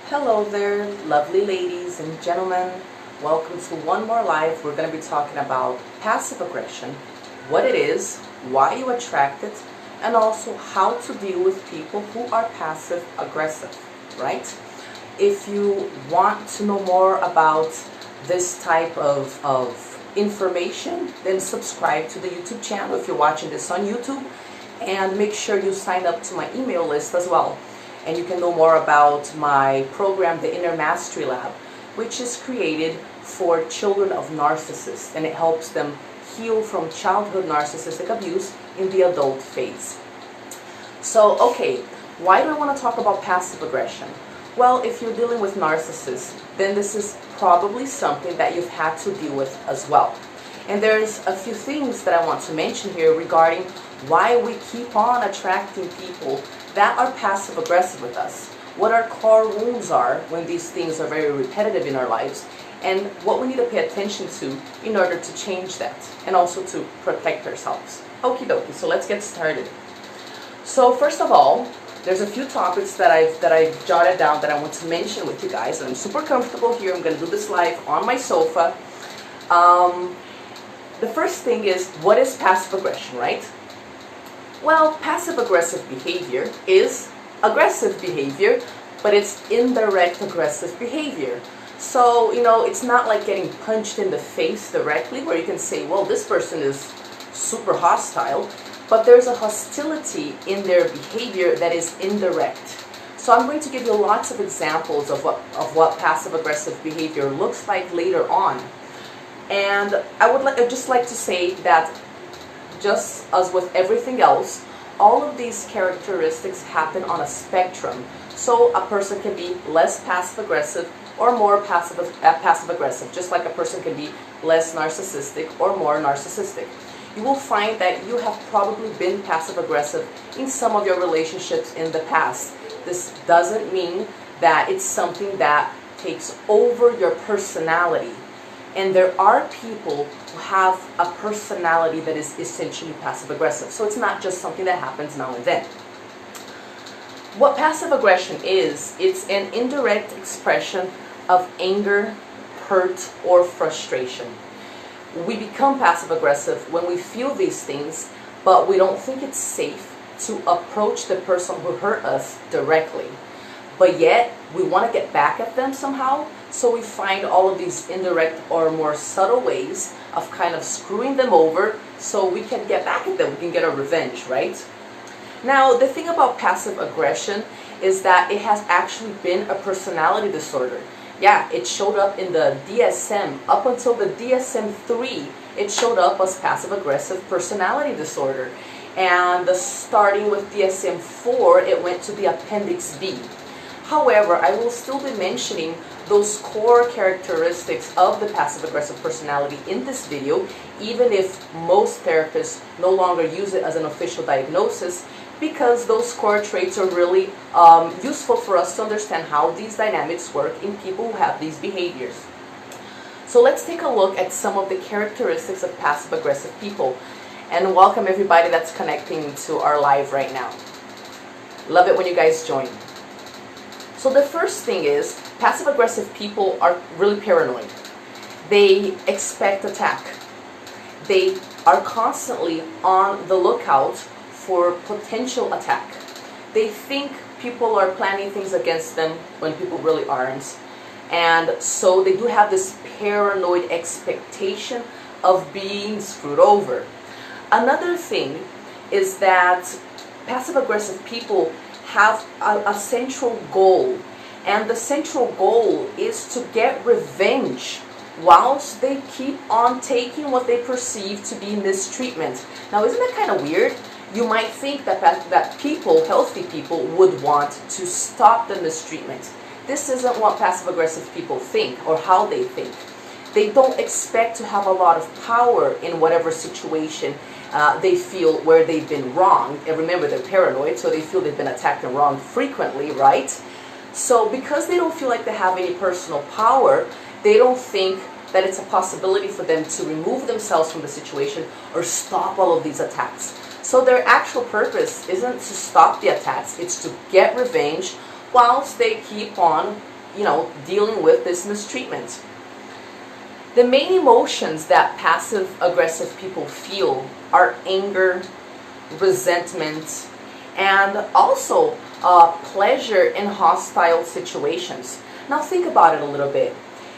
Hello there, lovely ladies and gentlemen. Welcome to one more live. We're going to be talking about passive aggression, what it is, why you attract it, and also how to deal with people who are passive aggressive, right? If you want to know more about this type of information, then subscribe to the YouTube channel if you're watching this on YouTube, and make sure you sign up to my email list as well. And you can know more about my program, the Inner Mastery Lab, which is created for children of narcissists, and it helps them heal from childhood narcissistic abuse in the adult phase. So, okay, why do I want to talk about passive aggression? Well, if you're dealing with narcissists, then this is probably something that you've had to deal with as well. And there's a few things that I want to mention here regarding why we keep on attracting people that are passive aggressive with us, what our core wounds are when these things are very repetitive in our lives, and what we need to pay attention to in order to change that, and also to protect ourselves. Okie dokie, so let's get started. So first of all, there's a few topics that I've jotted down that I want to mention with you guys, and I'm super comfortable here. I'm going to do this live on my sofa. The first thing is, what is passive aggression, right? Well, passive-aggressive behavior is aggressive behavior, but it's indirect aggressive behavior. So, it's not like getting punched in the face directly where you can say, well, this person is super hostile, but there's a hostility in their behavior that is indirect. So I'm going to give you lots of examples of what passive-aggressive behavior looks like later on. And I'd just like to say that just as with everything else, all of these characteristics happen on a spectrum. So a person can be less passive-aggressive or more passive-aggressive, just like a person can be less narcissistic or more narcissistic. You will find that you have probably been passive-aggressive in some of your relationships in the past. This doesn't mean that it's something that takes over your personality. And there are people who have a personality that is essentially passive-aggressive. So it's not just something that happens now and then. What passive aggression is, it's an indirect expression of anger, hurt, or frustration. We become passive-aggressive when we feel these things, but we don't think it's safe to approach the person who hurt us directly. But yet, we want to get back at them somehow, so we find all of these indirect or more subtle ways of kind of screwing them over so we can get back at them, we can get our revenge, right? Now, the thing about passive aggression is that it has actually been a personality disorder. Yeah, it showed up in the DSM. Up until the DSM-3, it showed up as passive-aggressive personality disorder. And starting with DSM-4, it went to the Appendix B. However, I will still be mentioning those core characteristics of the passive-aggressive personality in this video, even if most therapists no longer use it as an official diagnosis, because those core traits are really useful for us to understand how these dynamics work in people who have these behaviors. So let's take a look at some of the characteristics of passive-aggressive people, and welcome everybody that's connecting to our live right now. Love it when you guys join. So the first thing is, passive-aggressive people are really paranoid. They expect attack. They are constantly on the lookout for potential attack. They think people are planning things against them when people really aren't. And so they do have this paranoid expectation of being screwed over. Another thing is that passive-aggressive people have a central goal, and the central goal is to get revenge whilst they keep on taking what they perceive to be mistreatment. Now, isn't that kind of weird? You might think that people, healthy people, would want to stop the mistreatment. This isn't what passive-aggressive people think or how they think. They don't expect to have a lot of power in whatever situation they feel where they've been wronged. And remember, they're paranoid, so they feel they've been attacked and wronged frequently, right? So because they don't feel like they have any personal power, they don't think that it's a possibility for them to remove themselves from the situation or stop all of these attacks. So their actual purpose isn't to stop the attacks, it's to get revenge whilst they keep on dealing with this mistreatment. The main emotions that passive-aggressive people feel are anger, resentment, and also pleasure in hostile situations. Now think about it a little bit.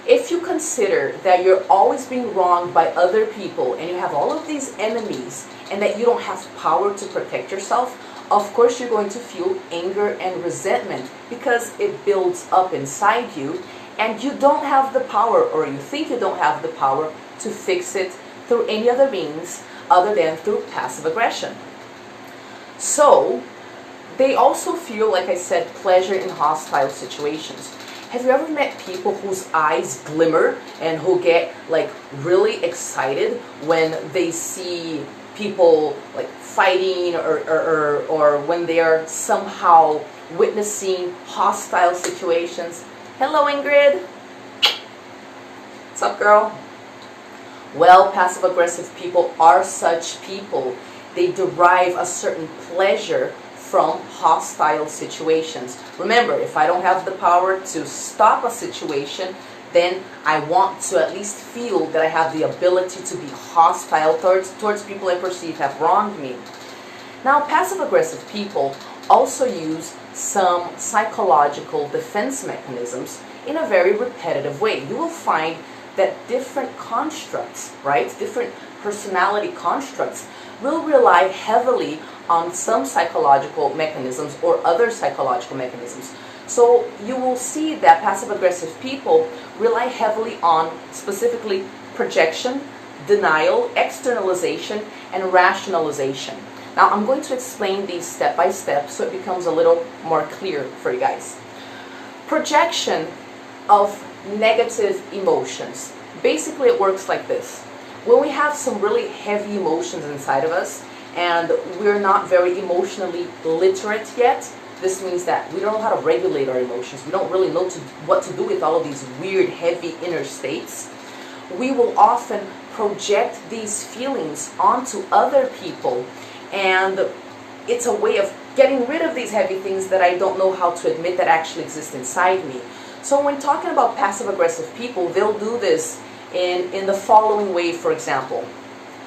If you consider that you're always being wronged by other people and you have all of these enemies and that you don't have power to protect yourself, of course you're going to feel anger and resentment because it builds up inside you and you don't have the power, or you think you don't have the power, to fix it through any other means other than through passive aggression. So they also feel, like I said, pleasure in hostile situations. Have you ever met people whose eyes glimmer and who get like really excited when they see people like fighting or when they are somehow witnessing hostile situations? Hello, Ingrid. What's up, girl? Well, passive-aggressive people are such people. They derive a certain pleasure from hostile situations. Remember, if I don't have the power to stop a situation, then I want to at least feel that I have the ability to be hostile towards people I perceive have wronged me. Now, passive-aggressive people also use some psychological defense mechanisms in a very repetitive way. You will find that different constructs, right, different personality constructs will rely heavily on some psychological mechanisms or other psychological mechanisms. So you will see that passive-aggressive people rely heavily on specifically projection, denial, externalization, and rationalization. Now I'm going to explain these step by step so it becomes a little more clear for you guys. Projection of negative emotions. Basically it works like this. When we have some really heavy emotions inside of us and we're not very emotionally literate yet, this means that we don't know how to regulate our emotions. We don't really know what to do with all of these weird, heavy inner states. We will often project these feelings onto other people, and it's a way of getting rid of these heavy things that I don't know how to admit that actually exist inside me. So when talking about passive-aggressive people, they'll do this in the following way, for example.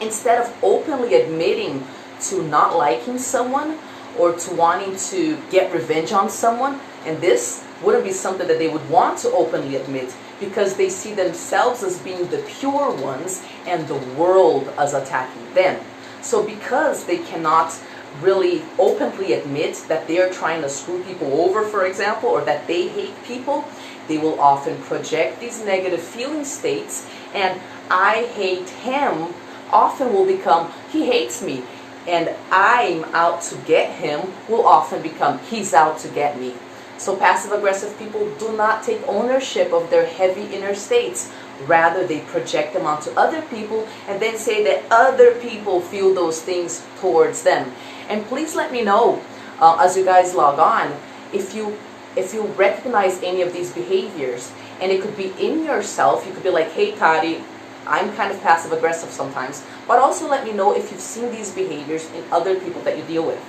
Instead of openly admitting to not liking someone or to wanting to get revenge on someone, and this wouldn't be something that they would want to openly admit because they see themselves as being the pure ones and the world as attacking them. So because they cannot really openly admit that they are trying to screw people over, for example, or that they hate people, they will often project these negative feeling states, and I hate him often will become he hates me, and I'm out to get him will often become he's out to get me. So passive-aggressive people do not take ownership of their heavy inner states. Rather, they project them onto other people and then say that other people feel those things towards them. And please let me know as you guys log on if you recognize any of these behaviors. And it could be in yourself. You could be like, hey Tari, I'm kind of passive-aggressive sometimes. But also let me know if you've seen these behaviors in other people that you deal with.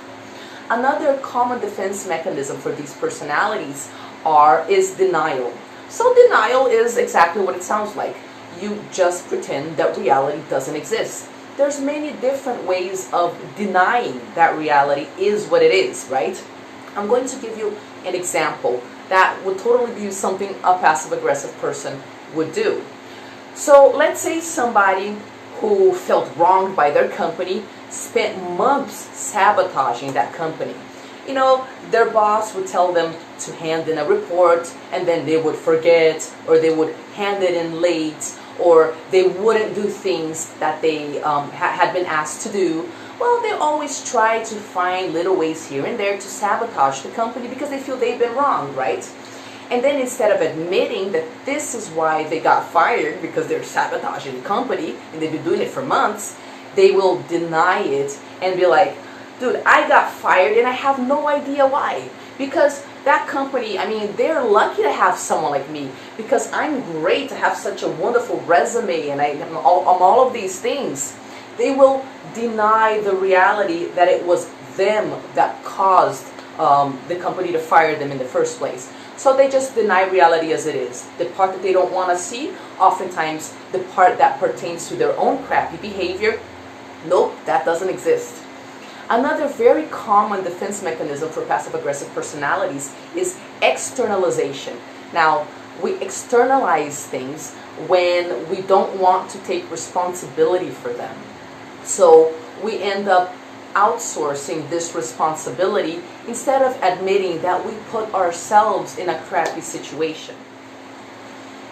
Another common defense mechanism for these personalities is denial. So denial is exactly what it sounds like. You just pretend that reality doesn't exist. There's many different ways of denying that reality is what it is, right? I'm going to give you an example that would totally be something a passive-aggressive person would do. So let's say somebody who felt wronged by their company spent months sabotaging that company. You know, their boss would tell them to hand in a report and then they would forget, or they would hand it in late, or they wouldn't do things that they had been asked to do. Well, they always try to find little ways here and there to sabotage the company because they feel they've been wronged, right? And then instead of admitting that this is why they got fired, because they're sabotaging the company and they've been doing it for months, they will deny it and be like, dude, I got fired and I have no idea why. Because that company, I mean, they're lucky to have someone like me because I'm great to have such a wonderful resume and I'm all of these things. They will deny the reality that it was them that caused the company to fire them in the first place. So they just deny reality as it is. The part that they don't want to see, oftentimes the part that pertains to their own crappy behavior, nope, that doesn't exist. Another very common defense mechanism for passive-aggressive personalities is externalization. Now, we externalize things when we don't want to take responsibility for them. So we end up outsourcing this responsibility instead of admitting that we put ourselves in a crappy situation.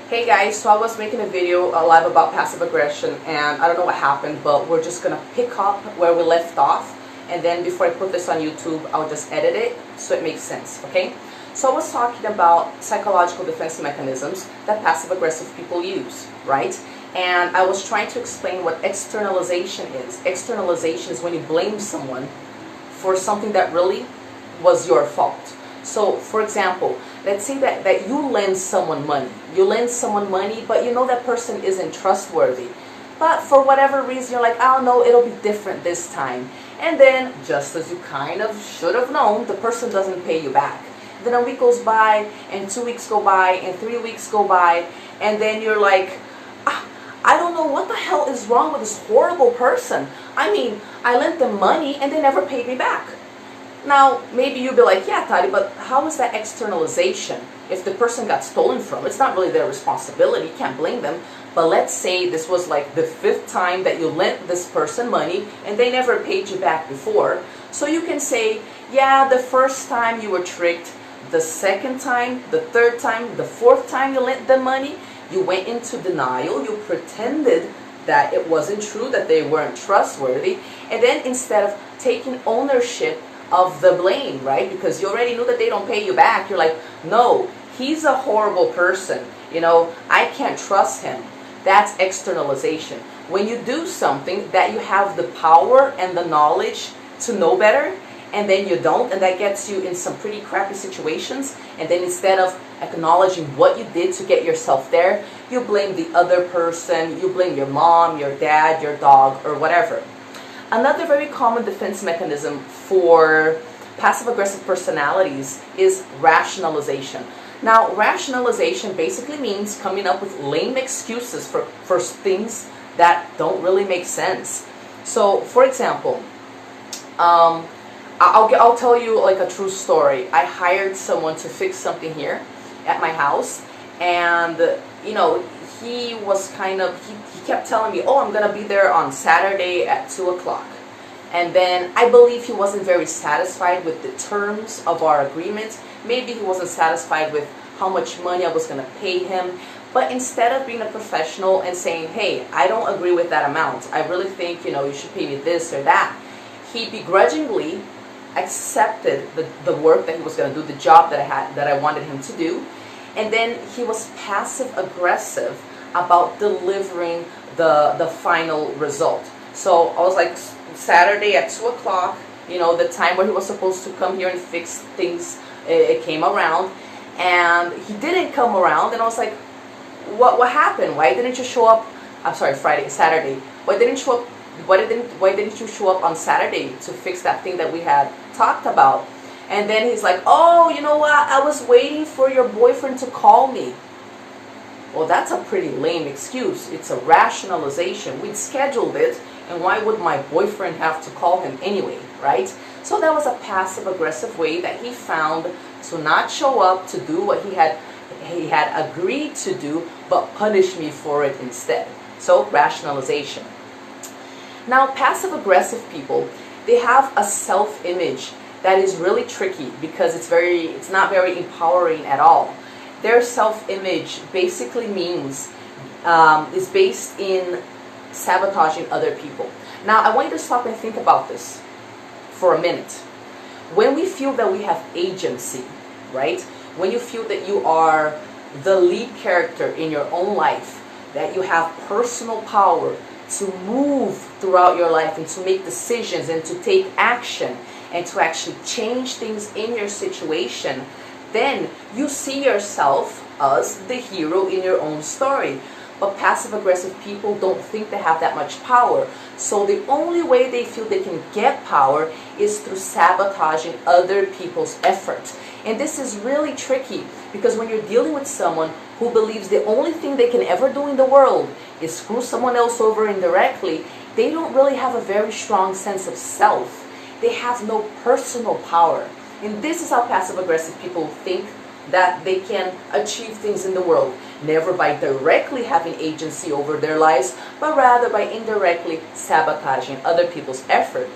Hey guys, so I was making a video live about passive aggression, and I don't know what happened, but we're just gonna pick up where we left off, and then before I put this on YouTube, I'll just edit it so it makes sense, okay? So I was talking about psychological defense mechanisms that passive aggressive people use, right? And I was trying to explain what externalization is. Externalization is when you blame someone for something that really was your fault. So, for example, let's say that you lend someone money. You lend someone money, but you know that person isn't trustworthy. But for whatever reason, you're like, oh no, it'll be different this time. And then, just as you kind of should have known, the person doesn't pay you back. Then a week goes by, and 2 weeks go by, and 3 weeks go by, and then you're like, I don't know what the hell is wrong with this horrible person. I mean, I lent them money and they never paid me back. Now, maybe you'll be like, yeah, Tari, but how is that externalization? If the person got stolen from, it's not really their responsibility. You can't blame them. But let's say this was like the 5th time that you lent this person money and they never paid you back before. So you can say, yeah, the first time you were tricked, the 2nd time, the 3rd time, the 4th time you lent them money, you went into denial, you pretended that it wasn't true, that they weren't trustworthy, and then instead of taking ownership of the blame, right, because you already knew that they don't pay you back, you're like, no, he's a horrible person, you know, I can't trust him. That's externalization. When you do something that you have the power and the knowledge to know better, and then you don't, and that gets you in some pretty crappy situations, and then instead of acknowledging what you did to get yourself there, you blame the other person, you blame your mom, your dad, your dog, or whatever. Another very common defense mechanism for passive-aggressive personalities is rationalization. Now, rationalization basically means coming up with lame excuses for things that don't really make sense. So, for example, I'll tell you like a true story. I hired someone to fix something here at my house, and you know, he kept telling me, oh, I'm gonna be there on Saturday at 2 o'clock. And then I believe he wasn't very satisfied with the terms of our agreement. Maybe he wasn't satisfied with how much money I was gonna pay him. But instead of being a professional and saying, hey, I don't agree with that amount, I really think, you know, you should pay me this or that, he begrudgingly accepted the work that he was going to do, the job that I wanted him to do, and then he was passive aggressive about delivering the final result. So I was like, Saturday at 2 o'clock, you know, the time where he was supposed to come here and fix things, it came around, and he didn't come around, and I was like, what happened? Why didn't you show up? I'm sorry, Saturday. Why didn't you show up on Saturday to fix that thing that we had talked about? And then he's like, oh, you know what? I was waiting for your boyfriend to call me. Well, that's a pretty lame excuse. It's a rationalization. We'd scheduled it, and why would my boyfriend have to call him anyway, right? So that was a passive-aggressive way that he found to not show up to do what he had agreed to do, but punish me for it instead. So, rationalization. Now, passive-aggressive people, they have a self-image that is really tricky because it's not very empowering at all. Their self-image basically means, is based in sabotaging other people. Now, I want you to stop and think about this for a minute. When we feel that we have agency, right? When you feel that you are the lead character in your own life, that you have personal power to move throughout your life and to make decisions and to take action and to actually change things in your situation, then you see yourself as the hero in your own story. but passive-aggressive people don't think they have that much power. So the only way they feel they can get power is through sabotaging other people's effort. And this is really tricky, because when you're dealing with someone who believes the only thing they can ever do in the world is screw someone else over indirectly, they don't really have a very strong sense of self. They have no personal power. And this is how passive-aggressive people think that they can achieve things in the world. Never by directly having agency over their lives, but rather by indirectly sabotaging other people's effort.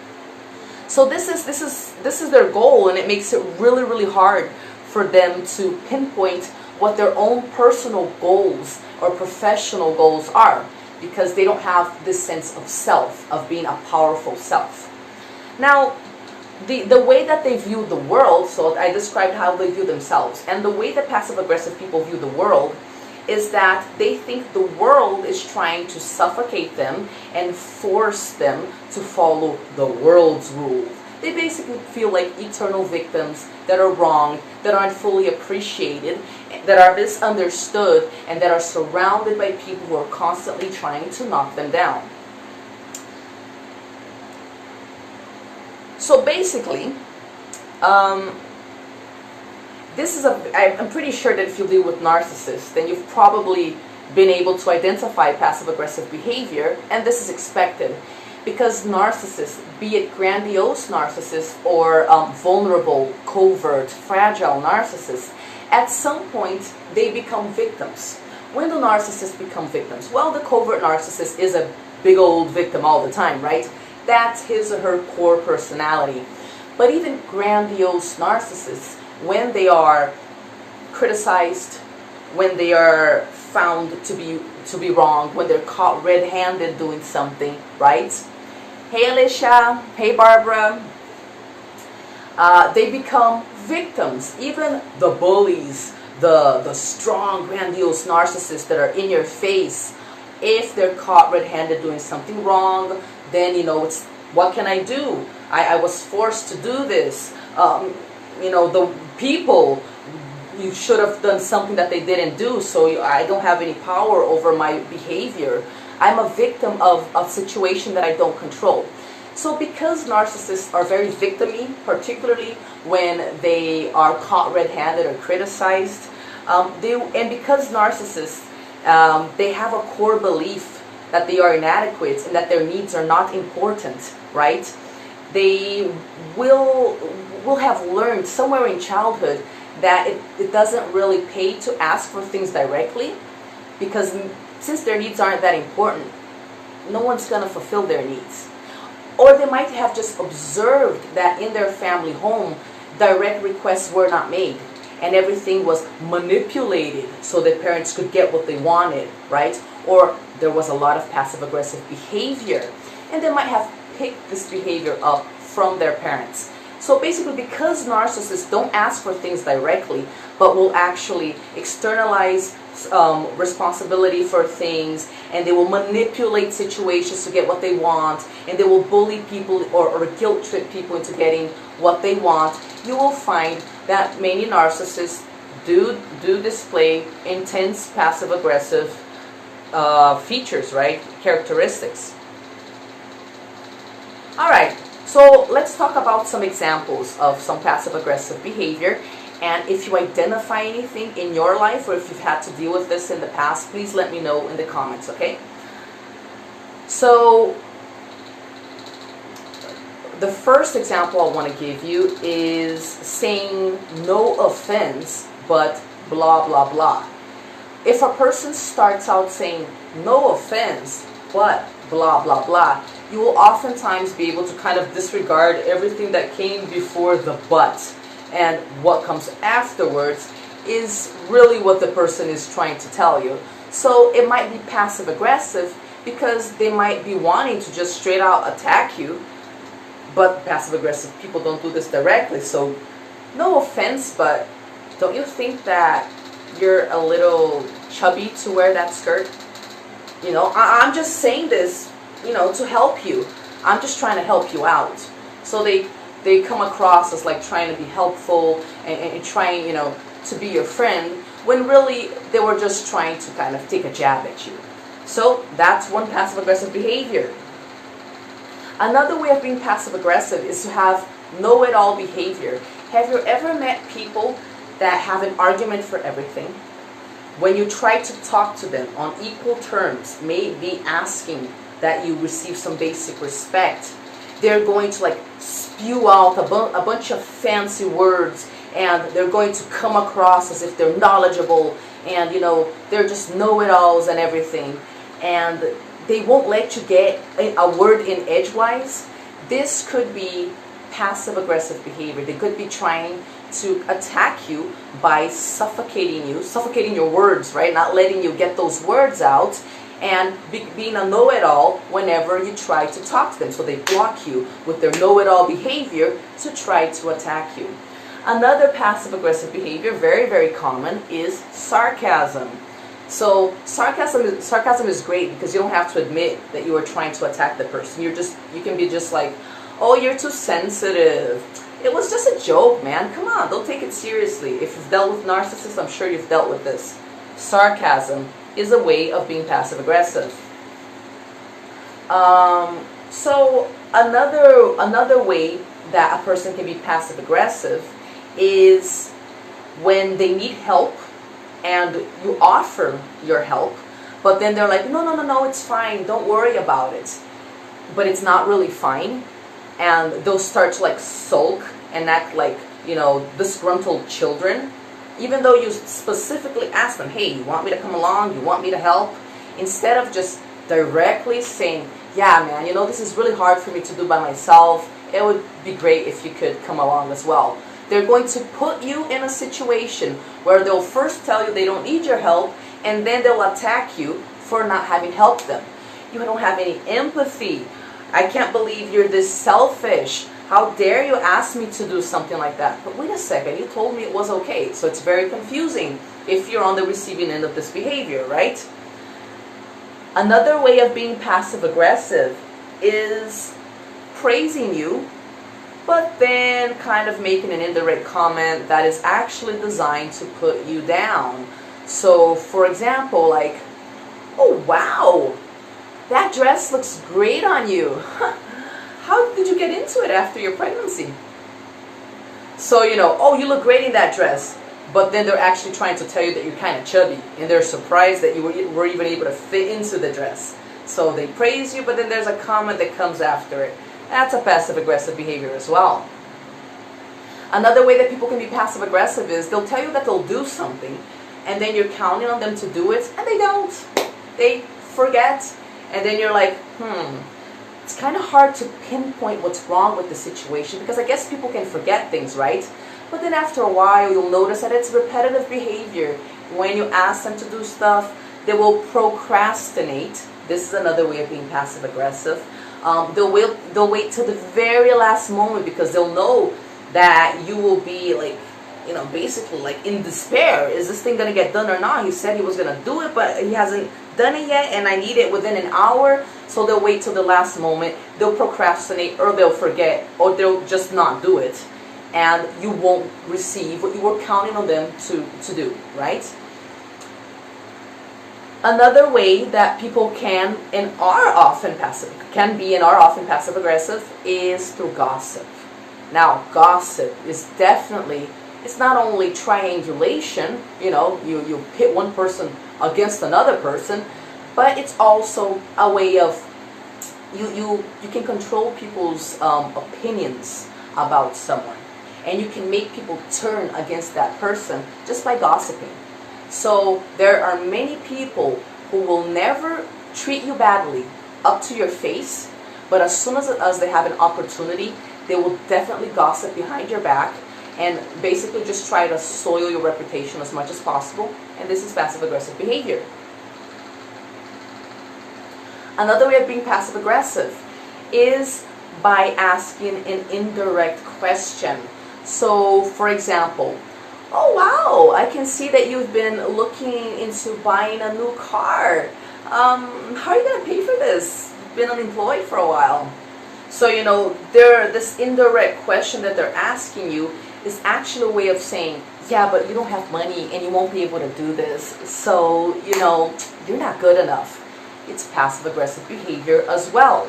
So this is their goal, and it makes it really, really hard for them to pinpoint what their own personal goals or professional goals are, because they don't have this sense of self, of being a powerful self. Now, the way that they view the world, so I described how they view themselves, and the way that passive-aggressive people view the world is that they think the world is trying to suffocate them and force them to follow the world's rules. They basically feel like eternal victims that are wronged, that aren't fully appreciated, that are misunderstood, and that are surrounded by people who are constantly trying to knock them down. So basically, I'm pretty sure that if you deal with narcissists, then you've probably been able to identify passive-aggressive behavior, and this is expected. Because narcissists, be it grandiose narcissists or vulnerable, covert, fragile narcissists, at some point they become victims. When do narcissists become victims? Well, the covert narcissist is a big old victim all the time, right? That's his or her core personality. But even grandiose narcissists, when they are criticized, when they are found to be wrong, when they're caught red-handed doing something, right? Hey Alicia, hey Barbara. They become victims. Even the bullies, the strong, grandiose narcissists that are in your face, if they're caught red-handed doing something wrong, then, it's, what can I do? I was forced to do this. The people, you should have done something that they didn't do, so I don't have any power over my behavior. I'm a victim of a situation that I don't control. So because narcissists are very victim-y, particularly when they are caught red-handed or criticized, and because narcissists, they have a core belief that they are inadequate and that their needs are not important, right? They will have learned somewhere in childhood that it doesn't really pay to ask for things directly, because since their needs aren't that important, no one's going to fulfill their needs. Or they might have just observed that in their family home, direct requests were not made, and everything was manipulated so that parents could get what they wanted, right? Or there was a lot of passive-aggressive behavior, and they might have picked this behavior up from their parents. So basically, because narcissists don't ask for things directly, but will actually externalize responsibility for things, and they will manipulate situations to get what they want, and they will bully people or guilt trip people into getting what they want, you will find that many narcissists do display intense passive-aggressive features, right? Characteristics. All right. So let's talk about some examples of some passive-aggressive behavior. And if you identify anything in your life, or if you've had to deal with this in the past, please let me know in the comments, okay? So the first example I want to give you is saying no offense, but blah, blah, blah. If a person starts out saying no offense, but blah, blah, blah, you will oftentimes be able to kind of disregard everything that came before the but. And what comes afterwards is really what the person is trying to tell you. So it might be passive-aggressive because they might be wanting to just straight out attack you, but passive-aggressive people don't do this directly. So no offense, but don't you think that you're a little chubby to wear that skirt? I'm just saying this, to help you. I'm just trying to help you out. So they come across as like trying to be helpful and trying, to be your friend, when really they were just trying to kind of take a jab at you. So that's one passive-aggressive behavior. Another way of being passive-aggressive is to have know-it-all behavior. Have you ever met people that have an argument for everything? When you try to talk to them on equal terms, maybe asking that you receive some basic respect, they're going to like spew out a bunch of fancy words, and they're going to come across as if they're knowledgeable, and they're just know-it-alls and everything, and they won't let you get a word in edgewise. This could be passive-aggressive behavior. They could be trying to attack you by suffocating your words, right? Not letting you get those words out, and being a know-it-all whenever you try to talk to them. So they block you with their know-it-all behavior to try to attack you. Another passive-aggressive behavior, very, very common, is sarcasm. So sarcasm is great because you don't have to admit that you are trying to attack the person. You can be just like, oh, you're too sensitive. It was just a joke, man. Come on, don't take it seriously. If you've dealt with narcissists, I'm sure you've dealt with this. Sarcasm is a way of being passive-aggressive. So another way that a person can be passive-aggressive is when they need help and you offer your help, but then they're like, no, it's fine, don't worry about it. But it's not really fine, and they'll start to like sulk and act like, disgruntled children, even though you specifically ask them, hey, you want me to come along, you want me to help? Instead of just directly saying, yeah, man, this is really hard for me to do by myself, it would be great if you could come along as well. They're going to put you in a situation where they'll first tell you they don't need your help, and then they'll attack you for not having helped them. You don't have any empathy. I can't believe you're this selfish. How dare you ask me to do something like that? But wait a second, you told me it was okay. So it's very confusing if you're on the receiving end of this behavior, right? Another way of being passive-aggressive is praising you, but then kind of making an indirect comment that is actually designed to put you down. So, for example, like, oh wow, that dress looks great on you. How did you get into it after your pregnancy? So, oh, you look great in that dress. But then they're actually trying to tell you that you're kind of chubby, and they're surprised that you were even able to fit into the dress. So they praise you, but then there's a comment that comes after it. That's a passive-aggressive behavior as well. Another way that people can be passive-aggressive is they'll tell you that they'll do something, and then you're counting on them to do it, and they don't. They forget, and then you're like, It's kind of hard to pinpoint what's wrong with the situation, because I guess people can forget things, right? But then after a while, you'll notice that it's repetitive behavior. When you ask them to do stuff, they will procrastinate. This is another way of being passive-aggressive. They'll wait till the very last moment because they'll know that you will be like, basically like in despair. Is this thing going to get done or not? He said he was going to do it, but he hasn't done it yet, and I need it within an hour. So they'll wait till the last moment. They'll procrastinate, or they'll forget, or they'll just not do it. And you won't receive what you were counting on them to do, right? Another way that people can and are often passive-aggressive is through gossip. Now, gossip is definitely, it's not only triangulation, you pit one person against another person, but it's also a way of, you can control people's opinions about someone. And you can make people turn against that person just by gossiping. So there are many people who will never treat you badly up to your face, but as soon as they have an opportunity, they will definitely gossip behind your back and basically just try to soil your reputation as much as possible. And this is passive-aggressive behavior. Another way of being passive-aggressive is by asking an indirect question. So, for example, oh wow, I can see that you've been looking into buying a new car. How are you going to pay for this? You've been unemployed for a while. So, this indirect question that they're asking you is actually a way of saying, yeah, but you don't have money and you won't be able to do this. So, you're not good enough. it's passive-aggressive behavior as well.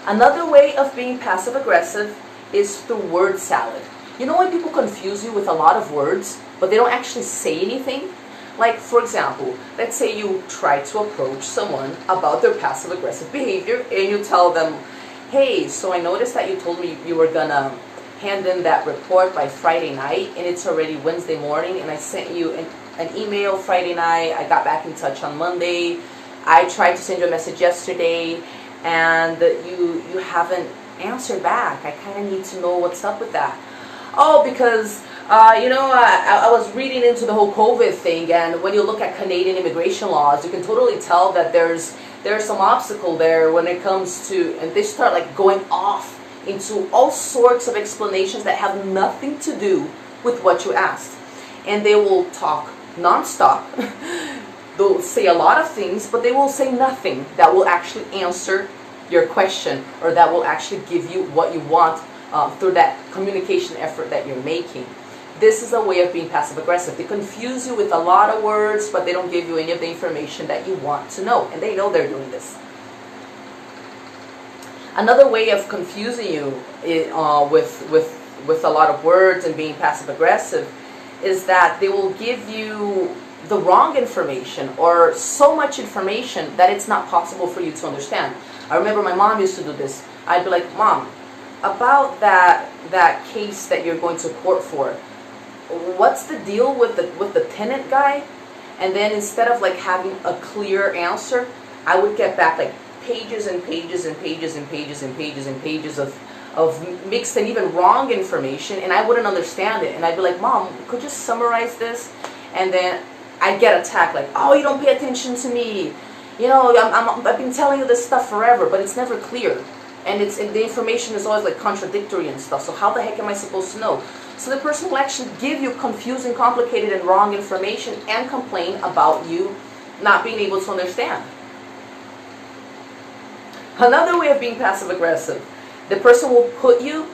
Another way of being passive-aggressive is through word salad. You know when people confuse you with a lot of words, but they don't actually say anything? Like, for example, let's say you try to approach someone about their passive-aggressive behavior, and you tell them, hey, so I noticed that you told me you were gonna hand in that report by Friday night, and it's already Wednesday morning, and I sent you an email Friday night, I got back in touch on Monday, I tried to send you a message yesterday, and you haven't answered back. I kind of need to know what's up with that. Oh, because I was reading into the whole COVID thing, and when you look at Canadian immigration laws, you can totally tell that there's some obstacle there when it comes to, and they start like going off into all sorts of explanations that have nothing to do with what you asked. And they will talk non-stop. They'll say a lot of things, but they will say nothing that will actually answer your question, or that will actually give you what you want through that communication effort that you're making. This is a way of being passive-aggressive. They confuse you with a lot of words, but they don't give you any of the information that you want to know, and they know they're doing this. Another way of confusing you with a lot of words and being passive-aggressive is that they will give you the wrong information, or so much information that it's not possible for you to understand. I remember my mom used to do this. I'd be like, Mom, about that case that you're going to court for, what's the deal with the tenant guy? And then instead of like having a clear answer, I would get back like pages and pages and pages and pages and pages and pages of mixed and even wrong information, and I wouldn't understand it. And I'd be like, Mom, could you summarize this? And then I'd get attacked like, oh, you don't pay attention to me. You know, I've been telling you this stuff forever, but it's never clear. And the information is always like contradictory and stuff. So how the heck am I supposed to know? So the person will actually give you confusing, complicated, and wrong information and complain about you not being able to understand. Another way of being passive-aggressive, the person will put you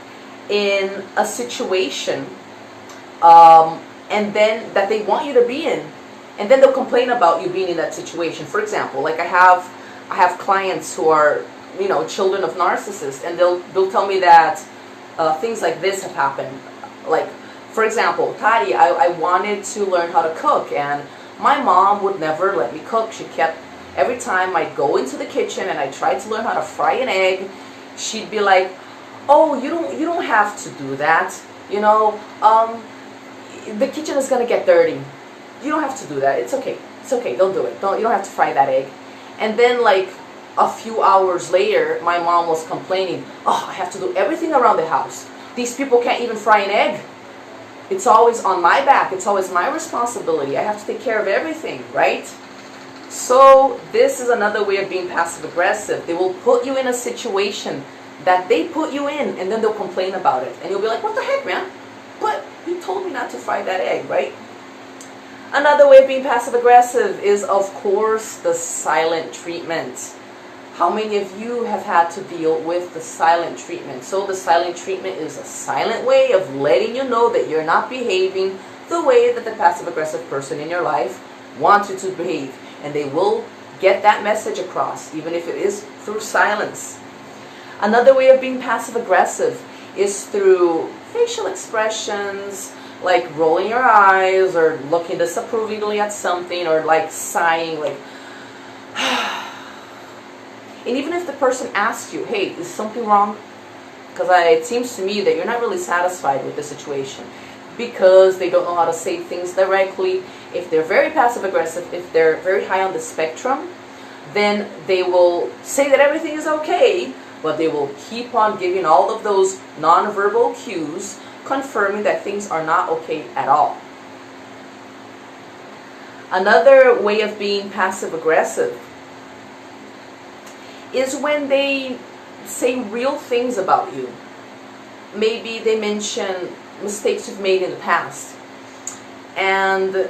in a situation and then that they want you to be in, and then they'll complain about you being in that situation. For example, like I have clients who are, you know, children of narcissists, and they'll tell me that things like this have happened. Like, for example, TARY, I wanted to learn how to cook, and my mom would never let me cook. She kept, every time I'd go into the kitchen and I tried to learn how to fry an egg, she'd be like, oh, you don't have to do that. You know, the kitchen is gonna get dirty. You don't have to do that. It's okay. It's okay. Don't do it. You don't have to fry that egg. And then like a few hours later, my mom was complaining, oh, I have to do everything around the house. These people can't even fry an egg. It's always on my back. It's always my responsibility. I have to take care of everything, right? So this is another way of being passive-aggressive. They will put you in a situation that they put you in, and then they'll complain about it. And you'll be like, what the heck, man? But you told me not to fry that egg, right? Another way of being passive-aggressive is, of course, the silent treatment. How many of you have had to deal with the silent treatment? So the silent treatment is a silent way of letting you know that you're not behaving the way that the passive-aggressive person in your life wants you to behave. And they will get that message across, even if it is through silence. Another way of being passive-aggressive is through facial expressions, like rolling your eyes, or looking disapprovingly at something, or like sighing, like and even if the person asks you, hey, is something wrong? Because it seems to me that you're not really satisfied with the situation, because they don't know how to say things directly. If they're very passive-aggressive, if they're very high on the spectrum, then they will say that everything is okay, but they will keep on giving all of those nonverbal cues, confirming that things are not okay at all. Another way of being passive-aggressive is when they say real things about you. Maybe they mention mistakes you've made in the past. And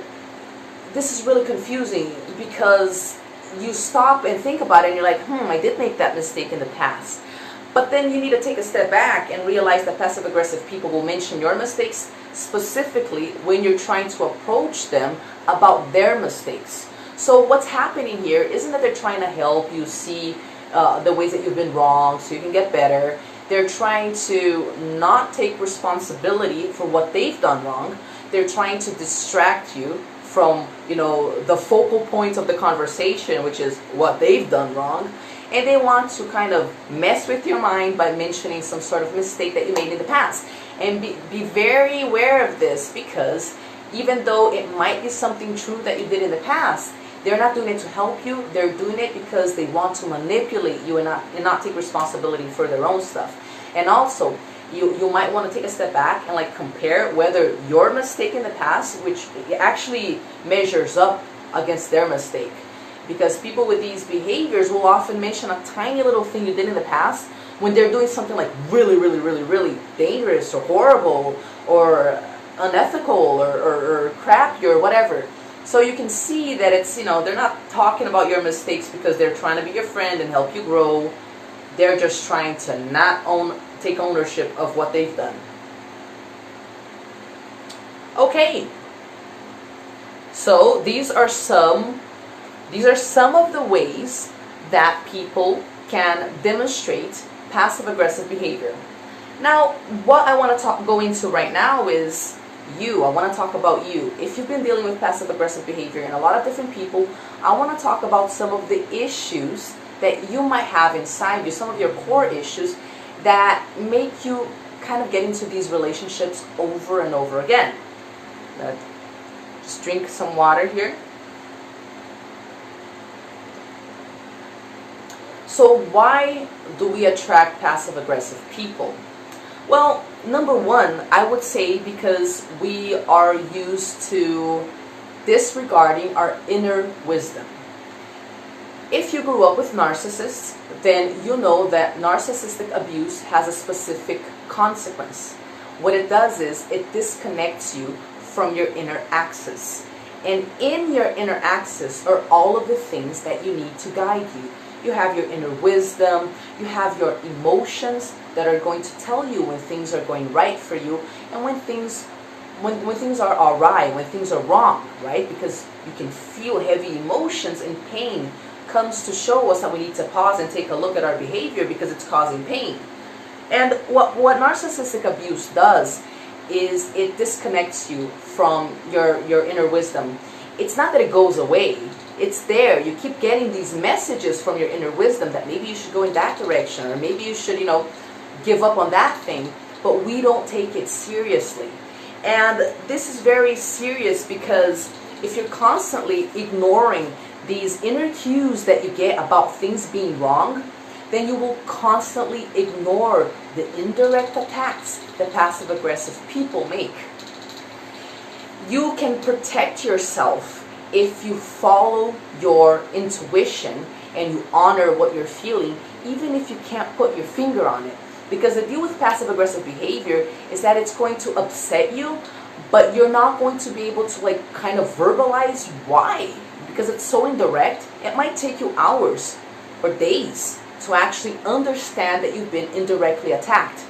this is really confusing, because you stop and think about it and you're like, I did make that mistake in the past. But then you need to take a step back and realize that passive-aggressive people will mention your mistakes specifically when you're trying to approach them about their mistakes. So what's happening here isn't that they're trying to help you see the ways that you've been wrong so you can get better. They're trying to not take responsibility for what they've done wrong. They're trying to distract you from, the focal point of the conversation, which is what they've done wrong. And they want to kind of mess with your mind by mentioning some sort of mistake that you made in the past. And be very aware of this, because even though it might be something true that you did in the past, they're not doing it to help you. They're doing it because they want to manipulate you and not take responsibility for their own stuff. And also, you might want to take a step back and compare whether your mistake in the past, which actually measures up against their mistake. Because people with these behaviors will often mention a tiny little thing you did in the past when they're doing something really, really, really, really dangerous or horrible or unethical or crappy or whatever. So you can see that it's, they're not talking about your mistakes because they're trying to be your friend and help you grow. They're just trying to not take ownership of what they've done. Okay. So these are some of the ways that people can demonstrate passive-aggressive behavior. Now, what I want to go into right now is you. I want to talk about you. If you've been dealing with passive-aggressive behavior in a lot of different people, I want to talk about some of the issues that you might have inside you, some of your core issues that make you kind of get into these relationships over and over again. Just drink some water here. So why do we attract passive-aggressive people? Well, number one, I would say because we are used to disregarding our inner wisdom. If you grew up with narcissists, then you know that narcissistic abuse has a specific consequence. What it does is it disconnects you from your inner axis. And in your inner axis are all of the things that you need to guide you. You have your inner wisdom, you have your emotions that are going to tell you when things are going right for you and when things are awry, when things are wrong, right? Because you can feel heavy emotions and pain comes to show us that we need to pause and take a look at our behavior because it's causing pain. And what narcissistic abuse does is it disconnects you from your inner wisdom. It's not that it goes away. It's there. You keep getting these messages from your inner wisdom that maybe you should go in that direction or maybe you should, give up on that thing. But we don't take it seriously. And this is very serious because if you're constantly ignoring these inner cues that you get about things being wrong, then you will constantly ignore the indirect attacks that passive-aggressive people make. You can protect yourself if you follow your intuition and you honor what you're feeling, even if you can't put your finger on it. Because the deal with passive-aggressive behavior is that it's going to upset you, but you're not going to be able to kind of verbalize why. Because it's so indirect, it might take you hours or days to actually understand that you've been indirectly attacked.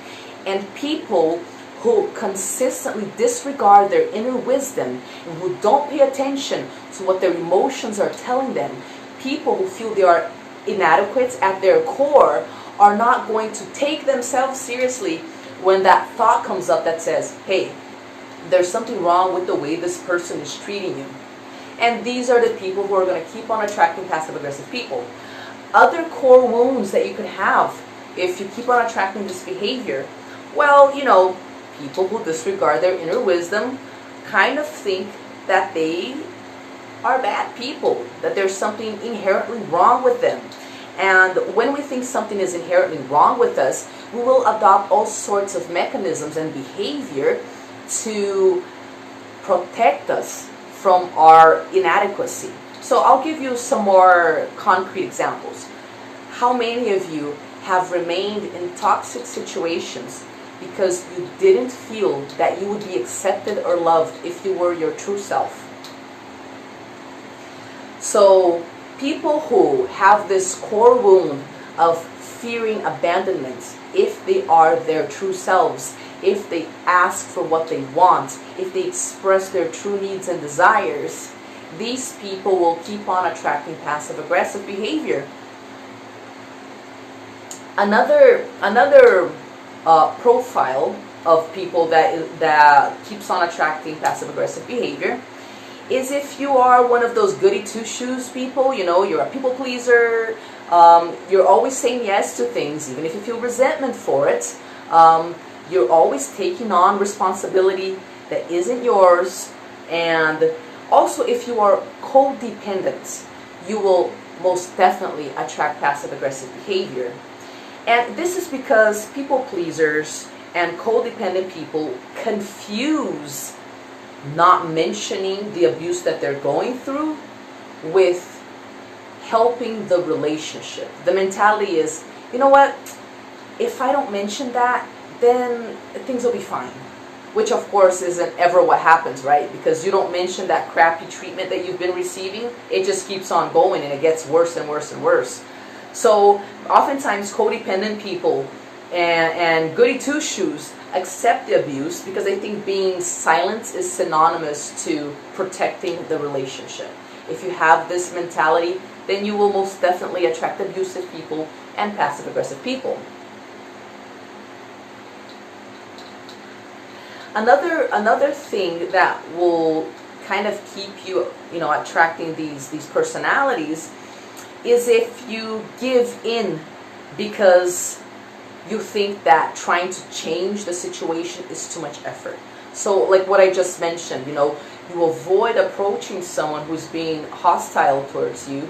And people who consistently disregard their inner wisdom and who don't pay attention to what their emotions are telling them, people who feel they are inadequate at their core, are not going to take themselves seriously when that thought comes up that says, hey, there's something wrong with the way this person is treating you. And these are the people who are going to keep on attracting passive-aggressive people. Other core wounds that you could have if you keep on attracting this behavior, well, people who disregard their inner wisdom kind of think that they are bad people, that there's something inherently wrong with them. And when we think something is inherently wrong with us, we will adopt all sorts of mechanisms and behavior to protect us from our inadequacy. So I'll give you some more concrete examples. How many of you have remained in toxic situations because you didn't feel that you would be accepted or loved if you were your true self? So people who have this core wound of fearing abandonment if they are their true selves, if they ask for what they want, if they express their true needs and desires, these people will keep on attracting passive-aggressive behavior. Another profile of people that keeps on attracting passive-aggressive behavior is if you are one of those goody two-shoes people. You know, you're a people pleaser. You're always saying yes to things, even if you feel resentment for it. You're always taking on responsibility that isn't yours. And also, if you are codependent, you will most definitely attract passive-aggressive behavior. And this is because people pleasers and codependent people confuse not mentioning the abuse that they're going through with helping the relationship. The mentality is, you know what, if I don't mention that, then things will be fine. Which of course isn't ever what happens, right? Because you don't mention that crappy treatment that you've been receiving, it just keeps on going and it gets worse and worse and worse. So oftentimes codependent people and goody two-shoes accept the abuse because they think being silent is synonymous to protecting the relationship. If you have this mentality, then you will most definitely attract abusive people and passive-aggressive people. Another thing that will kind of keep you, attracting these personalities is if you give in because you think that trying to change the situation is too much effort. So like what I just mentioned, you avoid approaching someone who's being hostile towards you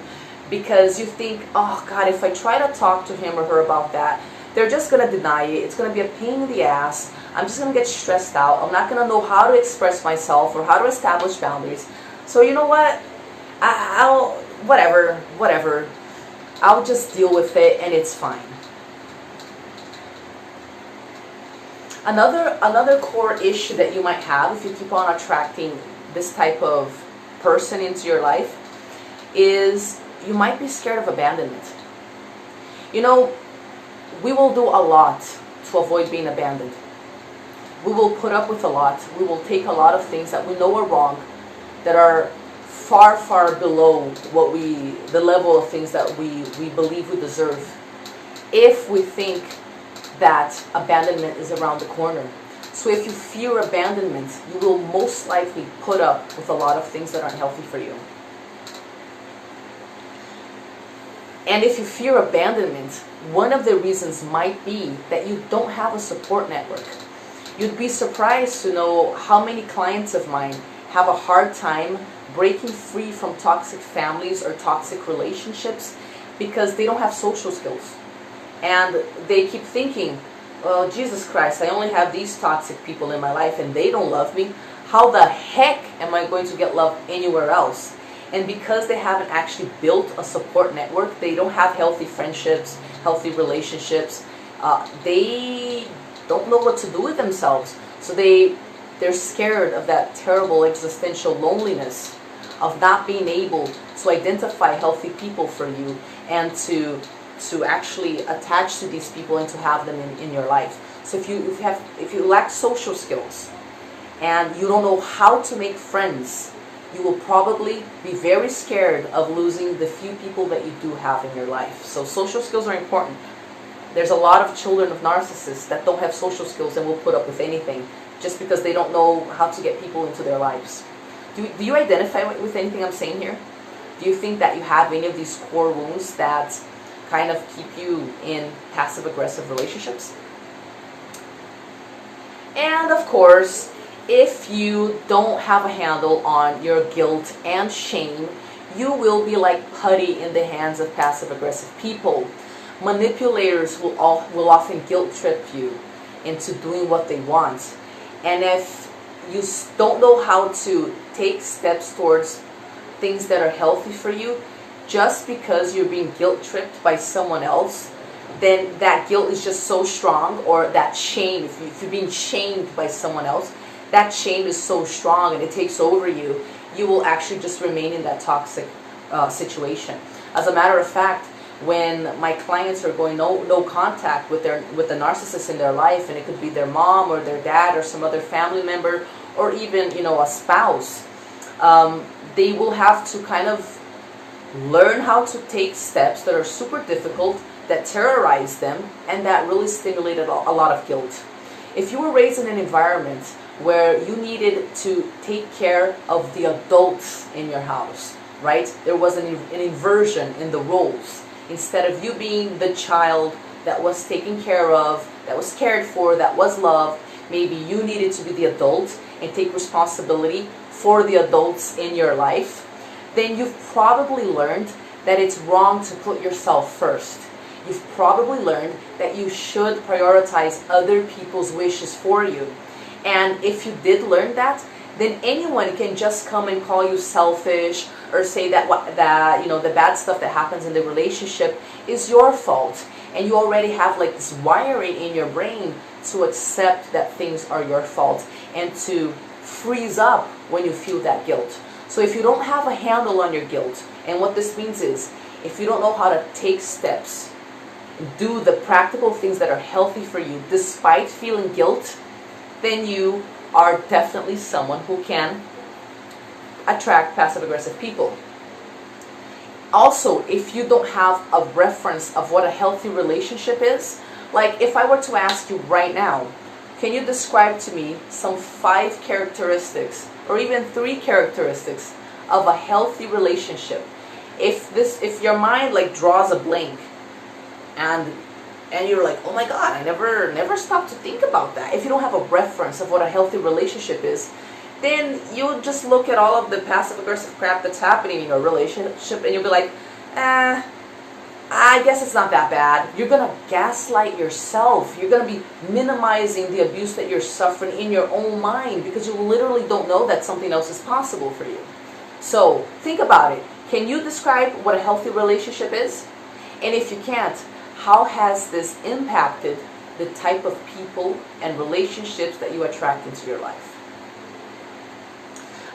because you think, oh God, if I try to talk to him or her about that, they're just going to deny it. It's going to be a pain in the ass. I'm just going to get stressed out. I'm not going to know how to express myself or how to establish boundaries. So you know what? I'll whatever. I'll just deal with it and it's fine. Another core issue that you might have if you keep on attracting this type of person into your life is you might be scared of abandonment. We will do a lot to avoid being abandoned. We will put up with a lot. We will take a lot of things that we know are wrong, that are far, far below the level of things that we believe we deserve, if we think that abandonment is around the corner. So if you fear abandonment, you will most likely put up with a lot of things that aren't healthy for you. And if you fear abandonment, one of the reasons might be that you don't have a support network. You'd be surprised to know how many clients of mine have a hard time breaking free from toxic families or toxic relationships because they don't have social skills. And they keep thinking, oh, Jesus Christ, I only have these toxic people in my life and they don't love me. How the heck am I going to get love anywhere else? And because they haven't actually built a support network, they don't have healthy friendships, healthy relationships, they don't know what to do with themselves. So they're scared of that terrible existential loneliness of not being able to identify healthy people for you and to actually attach to these people and to have them in your life. So if you lack social skills and you don't know how to make friends, you will probably be very scared of losing the few people that you do have in your life. So social skills are important. There's a lot of children of narcissists that don't have social skills and will put up with anything just because they don't know how to get people into their lives. Do you identify with anything I'm saying here? Do you think that you have any of these core wounds that kind of keep you in passive-aggressive relationships? And of course, if you don't have a handle on your guilt and shame, you will be like putty in the hands of passive-aggressive people. Manipulators will often guilt trip you into doing what they want. And if you don't know how to take steps towards things that are healthy for you, just because you're being guilt tripped by someone else, then that guilt is just so strong, or that shame, if you're being shamed by someone else, that shame is so strong and it takes over you, you will actually just remain in that toxic situation. As a matter of fact, when my clients are going no contact with the narcissist in their life, and it could be their mom or their dad or some other family member or even a spouse, They will have to kind of learn how to take steps that are super difficult, that terrorize them, and that really stimulate a lot of guilt. If you were raised in an environment where you needed to take care of the adults in your house, right? There was an inversion in the roles. Instead of you being the child that was taken care of, that was cared for, that was loved, maybe you needed to be the adult and take responsibility for the adults in your life, then you've probably learned that it's wrong to put yourself first. You've probably learned that you should prioritize other people's wishes for you. And if you did learn that, then anyone can just come and call you selfish or say that the bad stuff that happens in the relationship is your fault. And you already have like this wiring in your brain to accept that things are your fault and to freeze up when you feel that guilt. So if you don't have a handle on your guilt, and what this means is, if you don't know how to take steps, do the practical things that are healthy for you despite feeling guilt, then you are definitely someone who can attract passive-aggressive people. Also, if you don't have a reference of what a healthy relationship is, like if I were to ask you right now, can you describe to me some 5 characteristics or even 3 characteristics of a healthy relationship? If your mind like draws a blank and you're like, oh my God, I never stopped to think about that. If you don't have a reference of what a healthy relationship is, then you'll just look at all of the passive-aggressive crap that's happening in your relationship and you'll be like, I guess it's not that bad. You're going to gaslight yourself. You're going to be minimizing the abuse that you're suffering in your own mind because you literally don't know that something else is possible for you. So think about it. Can you describe what a healthy relationship is? And if you can't, how has this impacted the type of people and relationships that you attract into your life?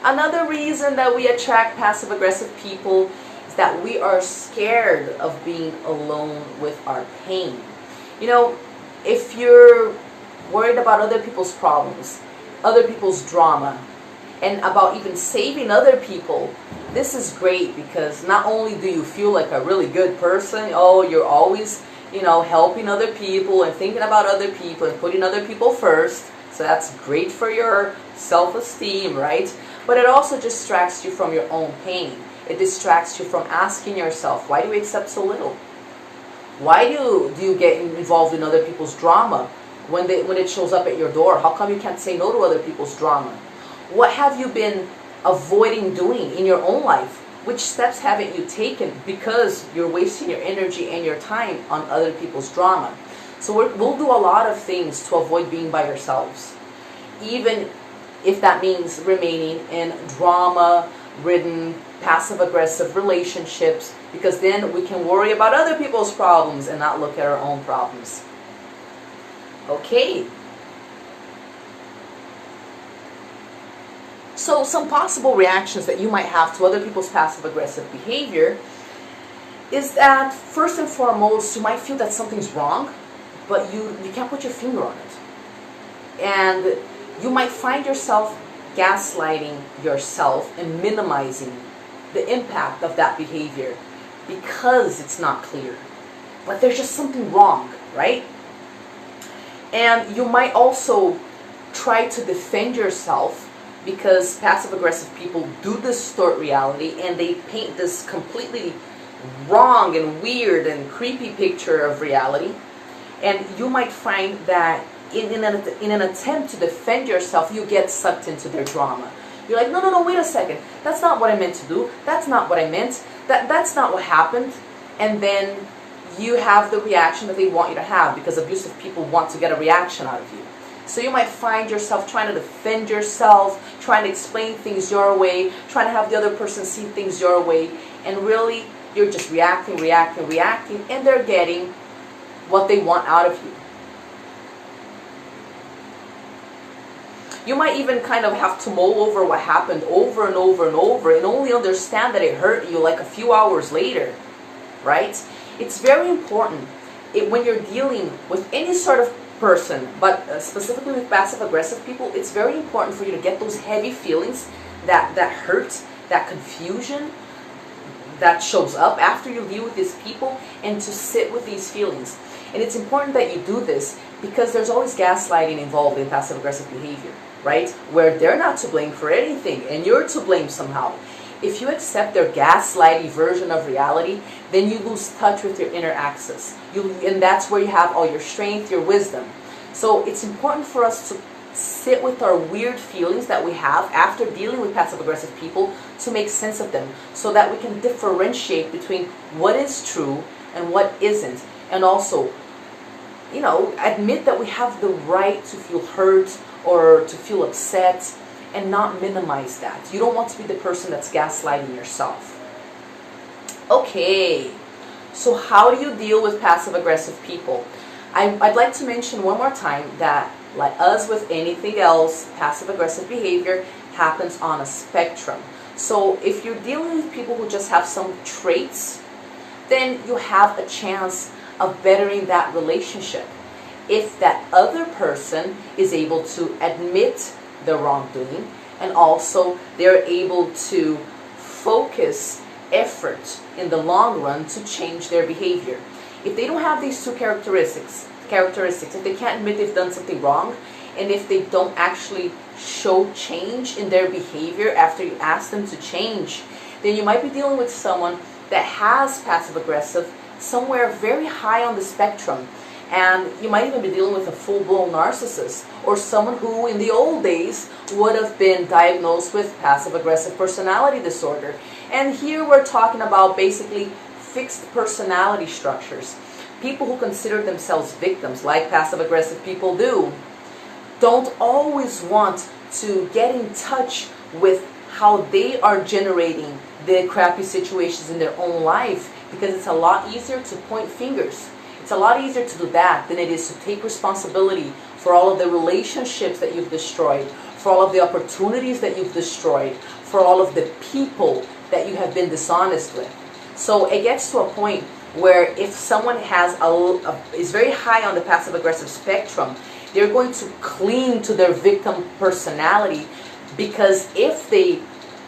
Another reason that we attract passive-aggressive people is that we are scared of being alone with our pain. You know, if you're worried about other people's problems, other people's drama, and about even saving other people, this is great because not only do you feel like a really good person, you're always, helping other people and thinking about other people and putting other people first. So that's great for your self-esteem, right? But it also distracts you from your own pain. It distracts you from asking yourself, why do you accept so little? Why do you get involved in other people's drama when it shows up at your door? How come you can't say no to other people's drama? What have you been avoiding doing in your own life? Which steps haven't you taken because you're wasting your energy and your time on other people's drama? So we'll do a lot of things to avoid being by ourselves, even if that means remaining in drama-ridden, passive-aggressive relationships, because then we can worry about other people's problems and not look at our own problems. Okay. So some possible reactions that you might have to other people's passive-aggressive behavior is that, first and foremost, you might feel that something's wrong, but you can't put your finger on it. And you might find yourself gaslighting yourself and minimizing the impact of that behavior because it's not clear. But there's just something wrong, right? And you might also try to defend yourself because passive-aggressive people do distort reality and they paint this completely wrong and weird and creepy picture of reality. And you might find that in an attempt to defend yourself, you get sucked into their drama. You're like, no, wait a second. That's not what I meant to do. That's not what I meant. That's not what happened. And then you have the reaction that they want you to have because abusive people want to get a reaction out of you. So you might find yourself trying to defend yourself, trying to explain things your way, trying to have the other person see things your way, and really you're just reacting, and they're getting what they want out of you. You might even kind of have to mull over what happened over and over and over and only understand that it hurt you like a few hours later, right? It's very important when you're dealing with any sort of person, but specifically with passive-aggressive people, it's very important for you to get those heavy feelings that hurt, that confusion that shows up after you deal with these people, and to sit with these feelings. And it's important that you do this because there's always gaslighting involved in passive-aggressive behavior, right? Where they're not to blame for anything and you're to blame somehow. If you accept their gaslighty version of reality, then you lose touch with your inner axis. And that's where you have all your strength, your wisdom. So it's important for us to sit with our weird feelings that we have after dealing with passive-aggressive people to make sense of them, so that we can differentiate between what is true and what isn't. And also, admit that we have the right to feel hurt or to feel upset, and not minimize that. You don't want to be the person that's gaslighting yourself. Okay, so how do you deal with passive-aggressive people? I'd like to mention one more time that, like us with anything else, passive-aggressive behavior happens on a spectrum. So if you're dealing with people who just have some traits, then you have a chance of bettering that relationship. If that other person is able to admit the wrongdoing, and also they're able to focus effort in the long run to change their behavior. If they don't have these two characteristics, if they can't admit they've done something wrong, and if they don't actually show change in their behavior after you ask them to change, then you might be dealing with someone that has passive-aggressive somewhere very high on the spectrum. And you might even be dealing with a full-blown narcissist, or someone who in the old days would have been diagnosed with passive-aggressive personality disorder. And here we're talking about basically fixed personality structures. People who consider themselves victims, like passive-aggressive people do, don't always want to get in touch with how they are generating the crappy situations in their own life, because it's a lot easier to point fingers. It's a lot easier to do that than it is to take responsibility for all of the relationships that you've destroyed, for all of the opportunities that you've destroyed, for all of the people that you have been dishonest with. So it gets to a point where if someone is very high on the passive-aggressive spectrum, they're going to cling to their victim personality, because if they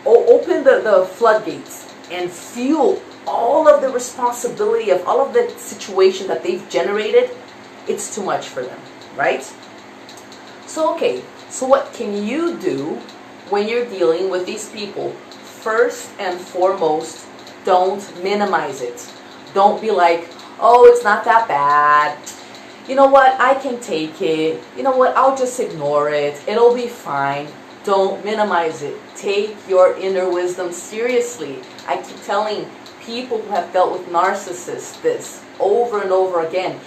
open the floodgates and feel all of the responsibility of all of the situation that they've generated, it's too much for them, right? So okay, so what can you do when you're dealing with these people? First and foremost, don't minimize it. Don't be like, oh, it's not that bad. You know what, I can take it. You know what, I'll just ignore it. It'll be fine. Don't minimize it. Take your inner wisdom seriously. I keep telling people who have dealt with narcissists this over and over again.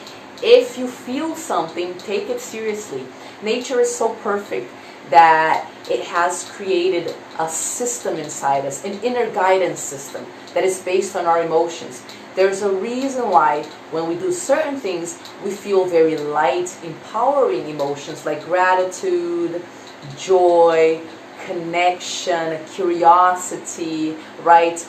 If you feel something, take it seriously. Nature is so perfect that it has created a system inside us, an inner guidance system that is based on our emotions. There's a reason why when we do certain things, we feel very light, empowering emotions like gratitude, joy, connection, curiosity, right?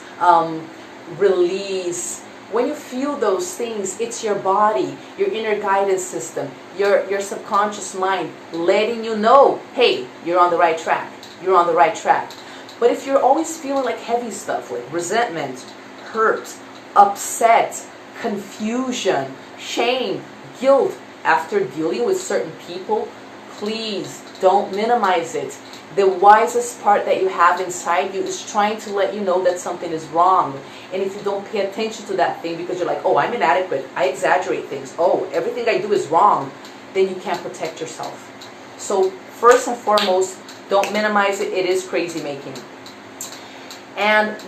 Release. When you feel those things, it's your body, your inner guidance system, your subconscious mind letting you know, hey, you're on the right track. You're on the right track. But if you're always feeling like heavy stuff, like resentment, hurt, upset, confusion, shame, guilt after dealing with certain people, please don't minimize it. The wisest part that you have inside you is trying to let you know that something is wrong. And if you don't pay attention to that thing because you're like, oh, I'm inadequate, I exaggerate things, oh, everything I do is wrong, then you can't protect yourself. So first and foremost, don't minimize it. It is crazy making. And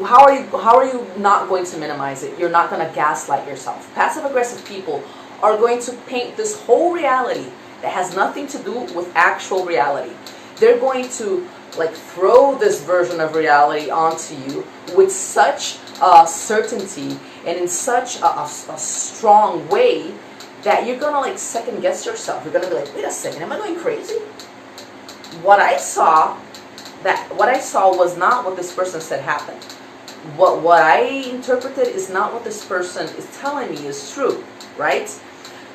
how are you not going to minimize it? You're not going to gaslight yourself. Passive-aggressive people are going to paint this whole reality that has nothing to do with actual reality. They're going to throw this version of reality onto you with such certainty and in such a strong way that you're going to second guess yourself. You're going to be like, wait a second, am I going crazy? What I saw was not what this person said happened. What I interpreted is not what this person is telling me is true, right?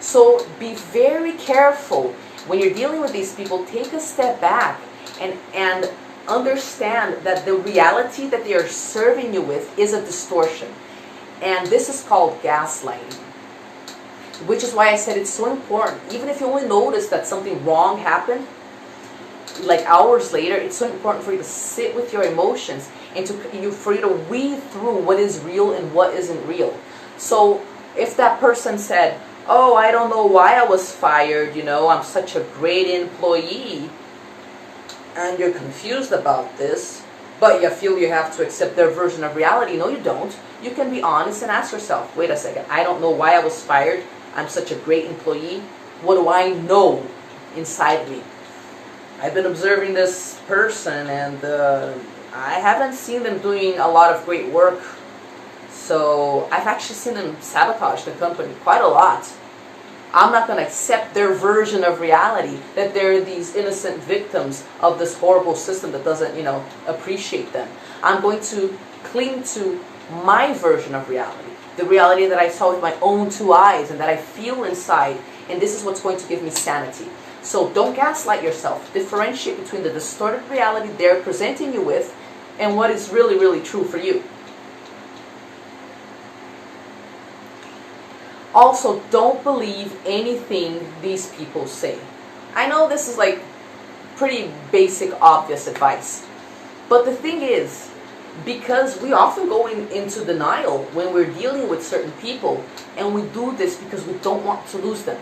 So be very careful when you're dealing with these people. Take a step back and understand that the reality that they are serving you with is a distortion. And this is called gaslighting. Which is why I said it's so important. Even if you only notice that something wrong happened, like hours later, it's so important for you to sit with your emotions and for you to weed through what is real and what isn't real. So if that person said, oh, I don't know why I was fired, I'm such a great employee, and you're confused about this, but you feel you have to accept their version of reality. No, you don't. You can be honest and ask yourself, wait a second, I don't know why I was fired. I'm such a great employee. What do I know inside me? I've been observing this person, and I haven't seen them doing a lot of great work. So I've actually seen them sabotage the company quite a lot. I'm not going to accept their version of reality, that they're these innocent victims of this horrible system that doesn't, appreciate them. I'm going to cling to my version of reality, the reality that I saw with my own two eyes and that I feel inside, and this is what's going to give me sanity. So don't gaslight yourself. Differentiate between the distorted reality they're presenting you with and what is really, really true for you. Also, don't believe anything these people say. I know this is like pretty basic, obvious advice. But the thing is, because we often go into denial when we're dealing with certain people, and we do this because we don't want to lose them.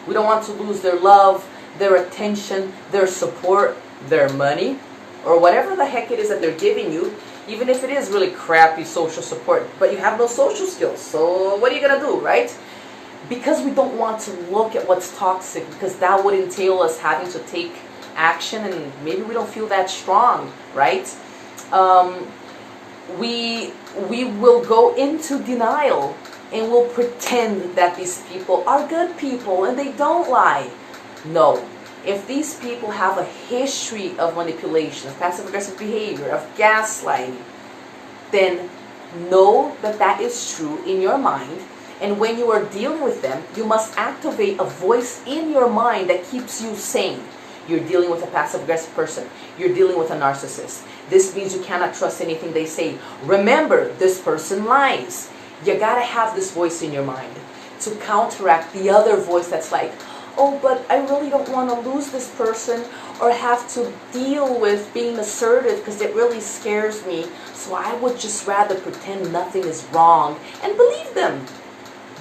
We don't want to lose their love, their attention, their support, their money, or whatever the heck it is that they're giving you, even if it is really crappy social support, but you have no social skills. So what are you going to do, right? Because we don't want to look at what's toxic, because that would entail us having to take action, and maybe we don't feel that strong, right? We will go into denial and we'll pretend that these people are good people and they don't lie. No. If these people have a history of manipulation, of passive-aggressive behavior, of gaslighting, then know that that is true in your mind. And when you are dealing with them, you must activate a voice in your mind that keeps you sane. You're dealing with a passive-aggressive person. You're dealing with a narcissist. This means you cannot trust anything they say. Remember, this person lies. You gotta have this voice in your mind to counteract the other voice that's like, oh, but I really don't want to lose this person or have to deal with being assertive because it really scares me. So I would just rather pretend nothing is wrong and believe them.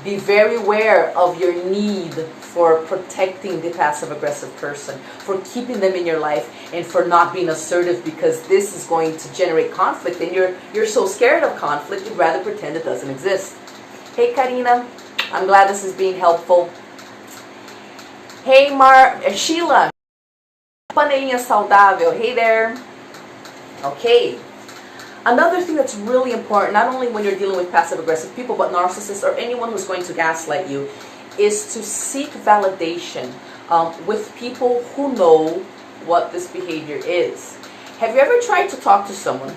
Be very aware of your need for protecting the passive-aggressive person, for keeping them in your life, and for not being assertive, because this is going to generate conflict, and you're so scared of conflict, you'd rather pretend it doesn't exist. Hey, Karina. I'm glad this is being helpful. Hey, Sheila. Panelinha saudável. Hey there. Okay. Another thing that's really important, not only when you're dealing with passive-aggressive people, but narcissists or anyone who's going to gaslight you, is to seek validation with people who know what this behavior is. Have you ever tried to talk to someone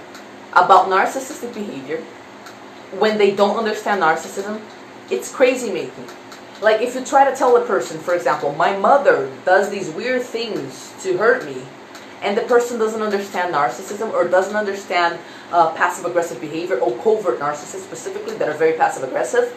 about narcissistic behavior when they don't understand narcissism? It's crazy making. Like if you try to tell a person, for example, my mother does these weird things to hurt me, and the person doesn't understand narcissism or doesn't understand passive-aggressive behavior, or covert narcissists specifically that are very passive-aggressive,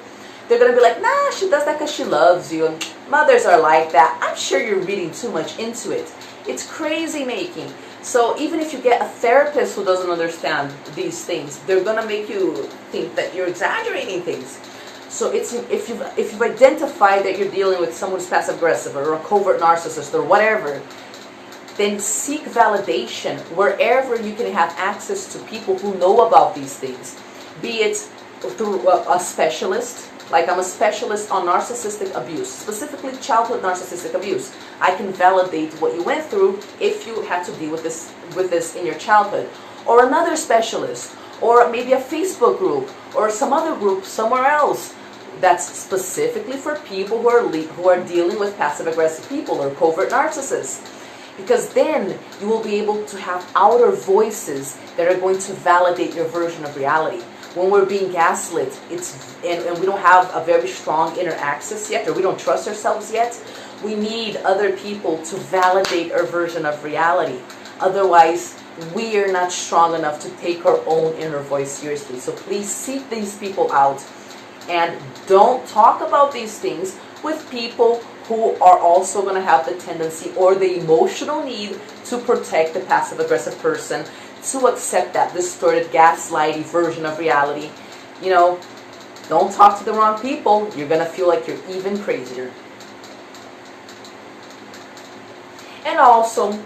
they're going to be like, nah, she does that because she loves you. Mothers are like that. I'm sure you're reading too much into it. It's crazy making. So even if you get a therapist who doesn't understand these things, they're going to make you think that you're exaggerating things. So it's if you've identified that you're dealing with someone who's passive-aggressive or a covert narcissist or whatever, then seek validation wherever you can have access to people who know about these things. Be it through a specialist, like I'm a specialist on narcissistic abuse, specifically childhood narcissistic abuse. I can validate what you went through if you had to deal with this in your childhood. Or another specialist, or maybe a Facebook group, or some other group somewhere else that's specifically for people who are dealing with passive-aggressive people or covert narcissists. Because then you will be able to have outer voices that are going to validate your version of reality. When we're being gaslit, and we don't have a very strong inner access yet, or we don't trust ourselves yet, we need other people to validate our version of reality. Otherwise, we are not strong enough to take our own inner voice seriously. So please seek these people out, and don't talk about these things with people who are also going to have the tendency or the emotional need to protect the passive-aggressive person, to accept that distorted, gaslighty version of reality. You know, don't talk to the wrong people. You're going to feel like you're even crazier. And also,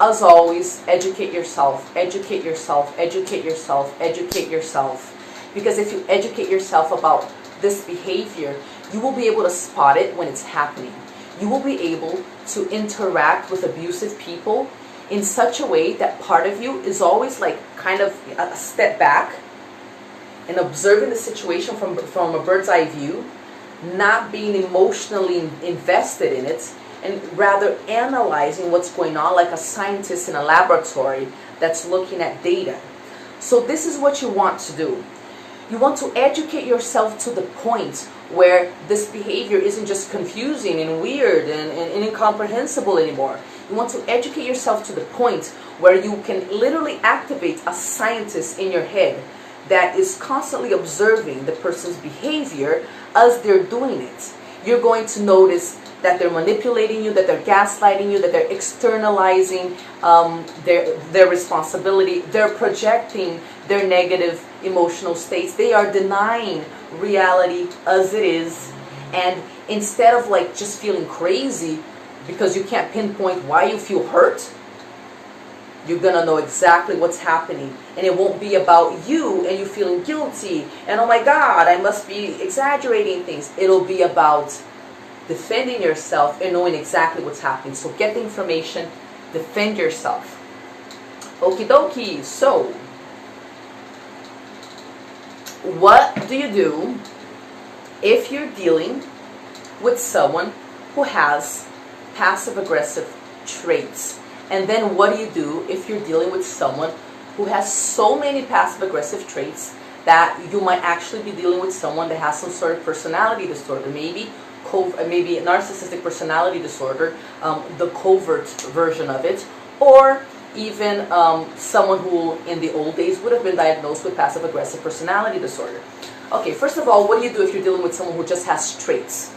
as always, educate yourself, educate yourself, educate yourself, educate yourself. Because if you educate yourself about this behavior, you will be able to spot it when it's happening. You will be able to interact with abusive people in such a way that part of you is always like kind of a step back and observing the situation from a bird's eye view, not being emotionally invested in it, and rather analyzing what's going on like a scientist in a laboratory that's looking at data. So this is what you want to do. You want to educate yourself to the point where this behavior isn't just confusing and weird and incomprehensible anymore. You want to educate yourself to the point where you can literally activate a scientist in your head that is constantly observing the person's behavior as they're doing it. You're going to notice that they're manipulating you, that they're gaslighting you, that they're externalizing their responsibility, they're projecting their negative emotional states, they are denying reality as it is, and instead of like just feeling crazy because you can't pinpoint why you feel hurt, you're gonna know exactly what's happening, and it won't be about you and you feeling guilty and oh my God, I must be exaggerating things. It'll be about defending yourself and knowing exactly what's happening. So get the information, defend yourself. Okie dokie. So what do you do if you're dealing with someone who has passive-aggressive traits? And then what do you do if you're dealing with someone who has so many passive-aggressive traits that you might actually be dealing with someone that has some sort of personality disorder, maybe a narcissistic personality disorder, the covert version of it, or even someone who in the old days would have been diagnosed with passive-aggressive personality disorder. Okay, first of all, what do you do if you're dealing with someone who just has traits?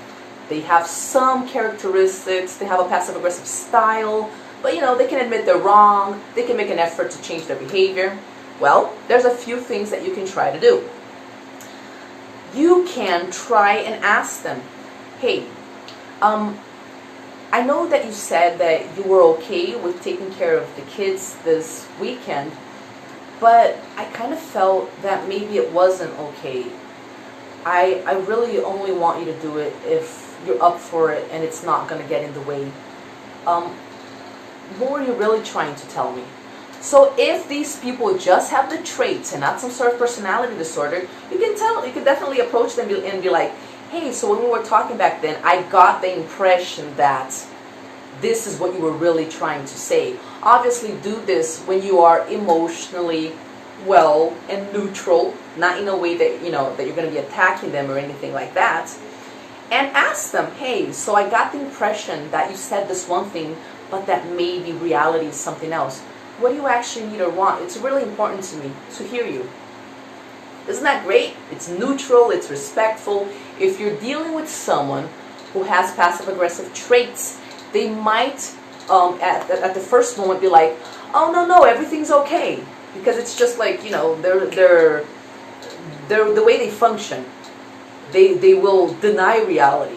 They have some characteristics, they have a passive-aggressive style, but you know, they can admit they're wrong, they can make an effort to change their behavior. Well, there's a few things that you can try to do. You can try and ask them, hey, I know that you said that you were okay with taking care of the kids this weekend, but I kind of felt that maybe it wasn't okay. I really only want you to do it if you're up for it and it's not going to get in the way. What were you really trying to tell me? So if these people just have the traits and not some sort of personality disorder, you can definitely approach them and be like, hey, so when we were talking back then, I got the impression that this is what you were really trying to say. Obviously do this when you are emotionally well and neutral, not in a way that, you know, that you're going to be attacking them or anything like that. And ask them, hey, so I got the impression that you said this one thing, but that maybe reality is something else. What do you actually need or want? It's really important to me to hear you. Isn't that great? It's neutral, it's respectful. If you're dealing with someone who has passive-aggressive traits, they might, at the first moment, be like, oh, no, everything's okay. Because it's just like, you know, they're the way they function. They will deny reality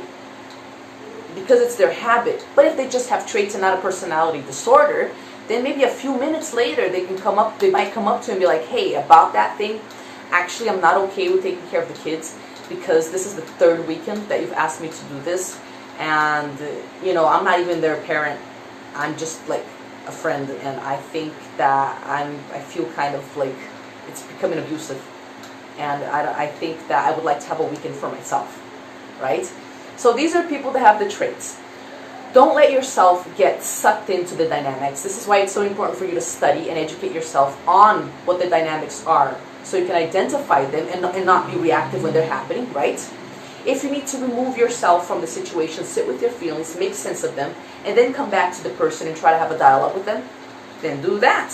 because it's their habit. But if they just have traits and not a personality disorder, then maybe a few minutes later they might come up to you and be like, hey, about that thing, actually I'm not okay with taking care of the kids because this is the third weekend that you've asked me to do this, and you know, I'm not even their parent, I'm just like a friend, and I think that I feel kind of like it's becoming abusive, and I think that I would like to have a weekend for myself, right? So these are people that have the traits. Don't let yourself get sucked into the dynamics. This is why it's so important for you to study and educate yourself on what the dynamics are, so you can identify them and not be reactive when they're happening, right? If you need to remove yourself from the situation, sit with your feelings, make sense of them, and then come back to the person and try to have a dialogue with them, then do that.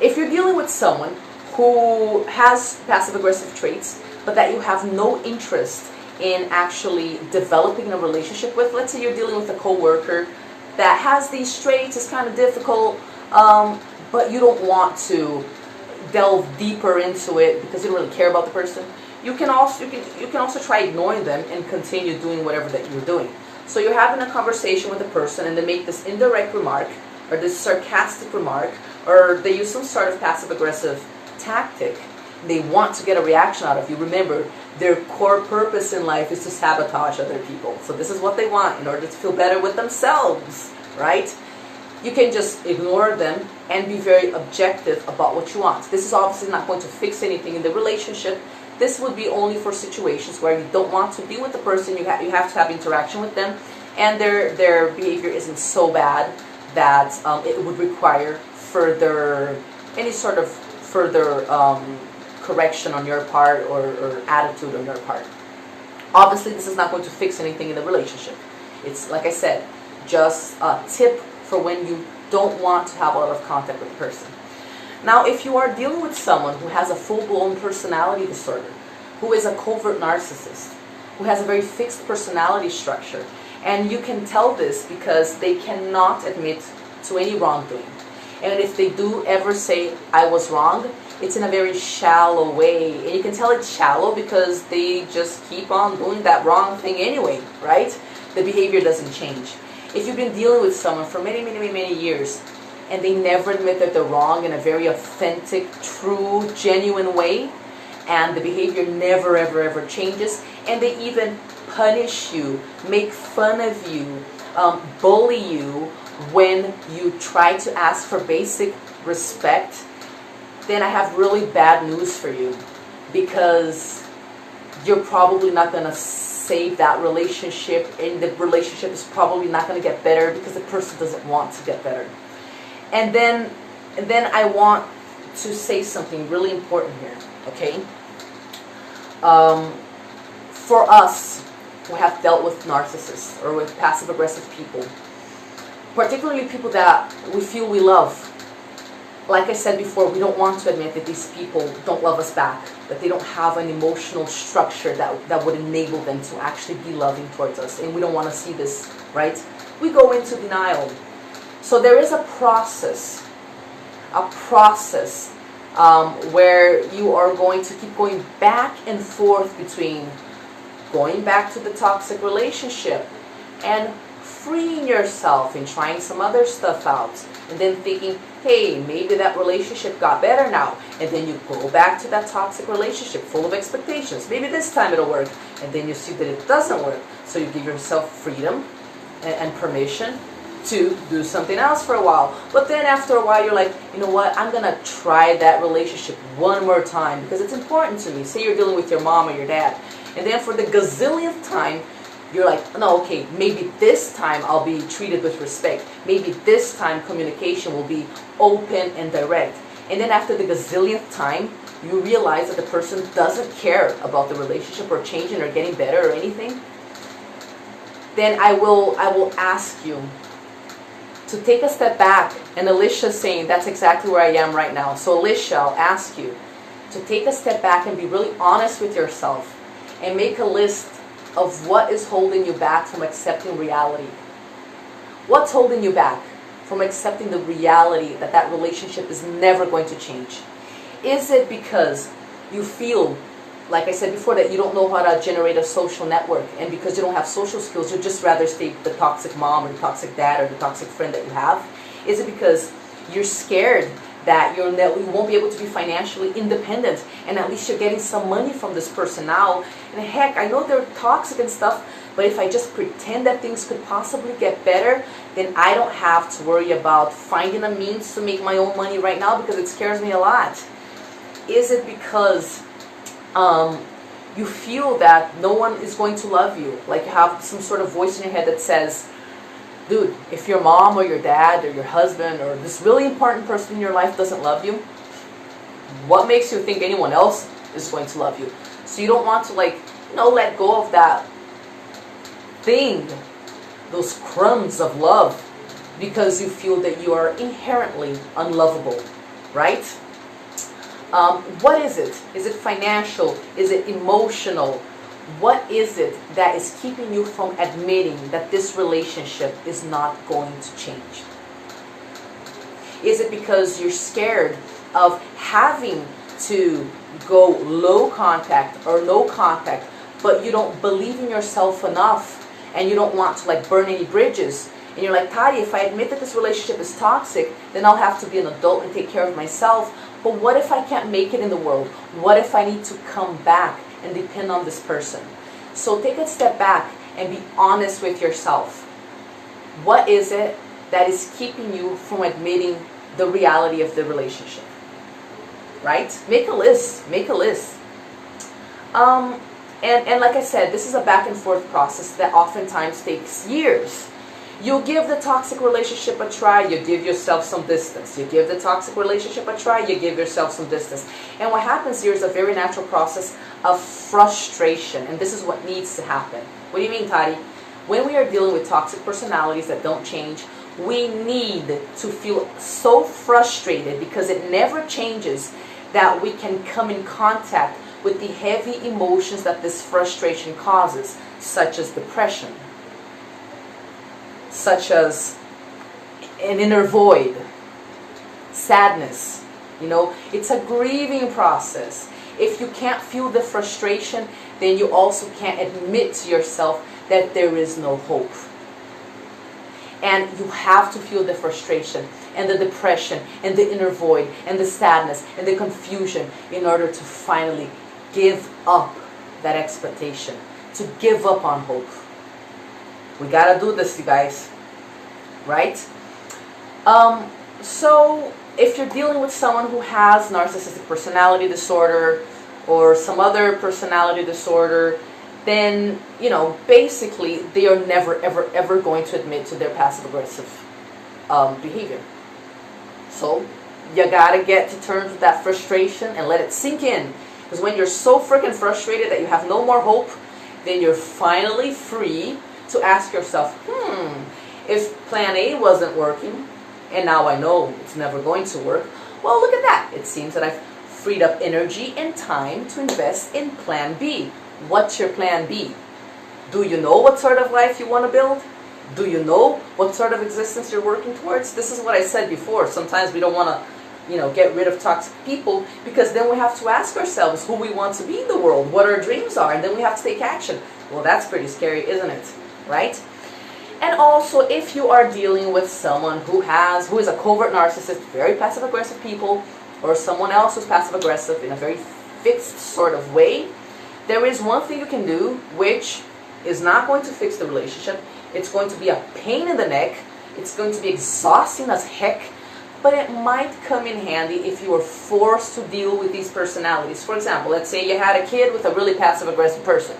If you're dealing with someone who has passive-aggressive traits, but that you have no interest in actually developing a relationship with, let's say you're dealing with a coworker that has these traits, is kind of difficult, but you don't want to delve deeper into it because you don't really care about the person, you can also try ignoring them and continue doing whatever that you're doing. So you're having a conversation with a person and they make this indirect remark or this sarcastic remark, or they use some sort of passive-aggressive tactic. They want to get a reaction out of you. Remember, their core purpose in life is to sabotage other people. So this is what they want in order to feel better with themselves, right? You can just ignore them and be very objective about what you want. This is obviously not going to fix anything in the relationship. This would be only for situations where you don't want to be with the person, you have to have interaction with them, and their behavior isn't so bad that it would require any sort of further correction on your part or attitude on your part. Obviously, this is not going to fix anything in the relationship. It's, like I said, just a tip for when you don't want to have a lot of contact with the person. Now, if you are dealing with someone who has a full-blown personality disorder, who is a covert narcissist, who has a very fixed personality structure, and you can tell this because they cannot admit to any wrongdoing. And if they do ever say, I was wrong, it's in a very shallow way. And you can tell it's shallow because they just keep on doing that wrong thing anyway, right? The behavior doesn't change. If you've been dealing with someone for many, many, many, many years, and they never admit that they're wrong in a very authentic, true, genuine way, and the behavior never, ever, ever changes, and they even punish you, make fun of you, bully you when you try to ask for basic respect, then I have really bad news for you, because you're probably not going to save that relationship, and the relationship is probably not going to get better because the person doesn't want to get better. And then I want to say something really important here, okay? For us who have dealt with narcissists or with passive-aggressive people, particularly people that we feel we love, like I said before, we don't want to admit that these people don't love us back, that they don't have an emotional structure that would enable them to actually be loving towards us, and we don't want to see this, right? We go into denial. So there is a process where you are going to keep going back and forth between going back to the toxic relationship and freeing yourself and trying some other stuff out, and then thinking, hey, maybe that relationship got better now, and then you go back to that toxic relationship full of expectations. Maybe this time it'll work, and then you see that it doesn't work. So you give yourself freedom and permission to do something else for a while. But then after a while you're like, you know what, I'm gonna try that relationship one more time because it's important to me. Say you're dealing with your mom or your dad, and then for the gazillionth time you're like, no, okay, maybe this time I'll be treated with respect. Maybe this time communication will be open and direct. And then after the gazillionth time, you realize that the person doesn't care about the relationship or changing or getting better or anything. Then I will ask you to take a step back. And Alicia's saying that's exactly where I am right now. So Alicia, I'll ask you to take a step back and be really honest with yourself and make a list of what is holding you back from accepting reality. What's holding you back from accepting the reality that that relationship is never going to change? Is it because you feel, like I said before, that you don't know how to generate a social network, and because you don't have social skills, you'd just rather stay the toxic mom or the toxic dad or the toxic friend that you have? Is it because you're scared that you won't be able to be financially independent, and at least you're getting some money from this person now, and heck, I know they're toxic and stuff, but if I just pretend that things could possibly get better, then I don't have to worry about finding a means to make my own money right now because it scares me a lot? Is it because you feel that no one is going to love you, like you have some sort of voice in your head that says, dude, if your mom or your dad or your husband or this really important person in your life doesn't love you, what makes you think anyone else is going to love you? So you don't want to, like, let go of that thing, those crumbs of love, because you feel that you are inherently unlovable. right? What is it? Is it financial? Is it emotional? What is it that is keeping you from admitting that this relationship is not going to change? Is it because you're scared of having to go low contact or no contact, but you don't believe in yourself enough and you don't want to like burn any bridges? And you're like, Tari, if I admit that this relationship is toxic, then I'll have to be an adult and take care of myself. But what if I can't make it in the world? What if I need to come back and depend on this person? So take a step back and be honest with yourself. What is it that is keeping you from admitting the reality of the relationship? Right? Make a list. Make a list. And like I said, this is a back and forth process that oftentimes takes years. You give the toxic relationship a try, you give yourself some distance. You give the toxic relationship a try, you give yourself some distance. And what happens here is a very natural process of frustration. And this is what needs to happen. What do you mean, Tari? When we are dealing with toxic personalities that don't change, we need to feel so frustrated because it never changes that we can come in contact with the heavy emotions that this frustration causes, such as depression, such as an inner void, sadness. You know, it's a grieving process. If you can't feel the frustration, then you also can't admit to yourself that there is no hope. And you have to feel the frustration and the depression and the inner void and the sadness and the confusion in order to finally give up that expectation, to give up on hope. We gotta do this, you guys, right? So if you're dealing with someone who has narcissistic personality disorder or some other personality disorder, then, you know, basically they are never, ever, ever going to admit to their passive-aggressive behavior. So you gotta get to terms with that frustration and let it sink in. Because when you're so freaking frustrated that you have no more hope, then you're finally free to ask yourself, if plan A wasn't working, and now I know it's never going to work, well, look at that. It seems that I've freed up energy and time to invest in plan B. What's your plan B? Do you know what sort of life you want to build? Do you know what sort of existence you're working towards? This is what I said before. Sometimes we don't want to, you know, get rid of toxic people because then we have to ask ourselves who we want to be in the world, what our dreams are, and then we have to take action. Well, that's pretty scary, isn't it? Right? And also, if you are dealing with someone who is a covert narcissist, very passive-aggressive people, or someone else who's passive-aggressive in a very fixed sort of way, there is one thing you can do which is not going to fix the relationship. It's going to be a pain in the neck. It's going to be exhausting as heck, but it might come in handy if you are forced to deal with these personalities. For example, let's say you had a kid with a really passive-aggressive person.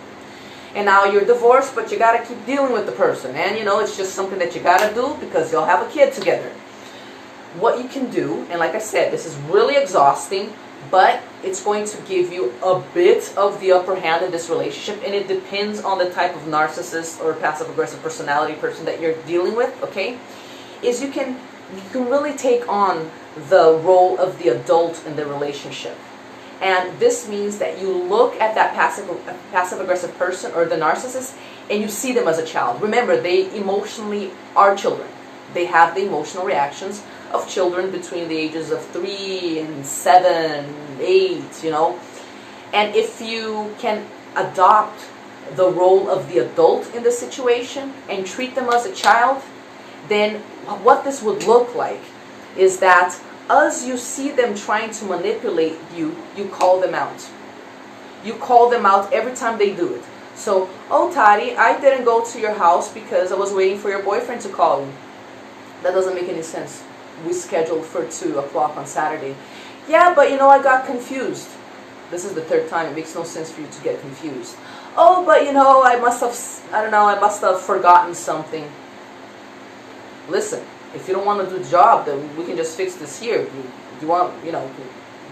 And now you're divorced, but you got to keep dealing with the person. And you know, it's just something that you got to do because you'll have a kid together. What you can do, and like I said, this is really exhausting, but it's going to give you a bit of the upper hand in this relationship, and it depends on the type of narcissist or passive-aggressive personality person that you're dealing with, okay? Is you can really take on the role of the adult in the relationship. And this means that you look at that passive-aggressive person or the narcissist and you see them as a child. Remember, they emotionally are children. They have the emotional reactions of children between the ages of 3 and 7, 8, you know. And if you can adopt the role of the adult in the situation and treat them as a child, then what this would look like is that as you see them trying to manipulate you, you call them out. You call them out every time they do it. So, oh Tari, I didn't go to your house because I was waiting for your boyfriend to call you. That doesn't make any sense. We scheduled for 2 o'clock on Saturday. Yeah, but you know, I got confused. This is the 3rd time. It makes no sense for you to get confused. Oh, but you know, I must have forgotten something. Listen, if you don't want to do the job, then we can just fix this here. If you want, you know,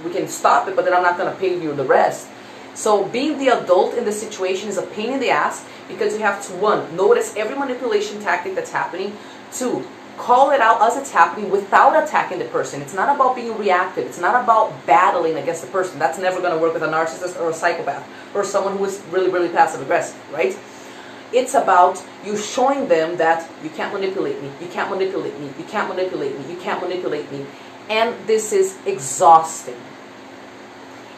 we can stop it, but then I'm not going to pay you the rest. So being the adult in the situation is a pain in the ass because you have to, 1, notice every manipulation tactic that's happening. 2, call it out as it's happening without attacking the person. It's not about being reactive. It's not about battling against the person. That's never going to work with a narcissist or a psychopath or someone who is really, really passive aggressive, right? It's about you showing them that you can't manipulate me, you can't manipulate me, you can't manipulate me, you can't manipulate me. And this is exhausting.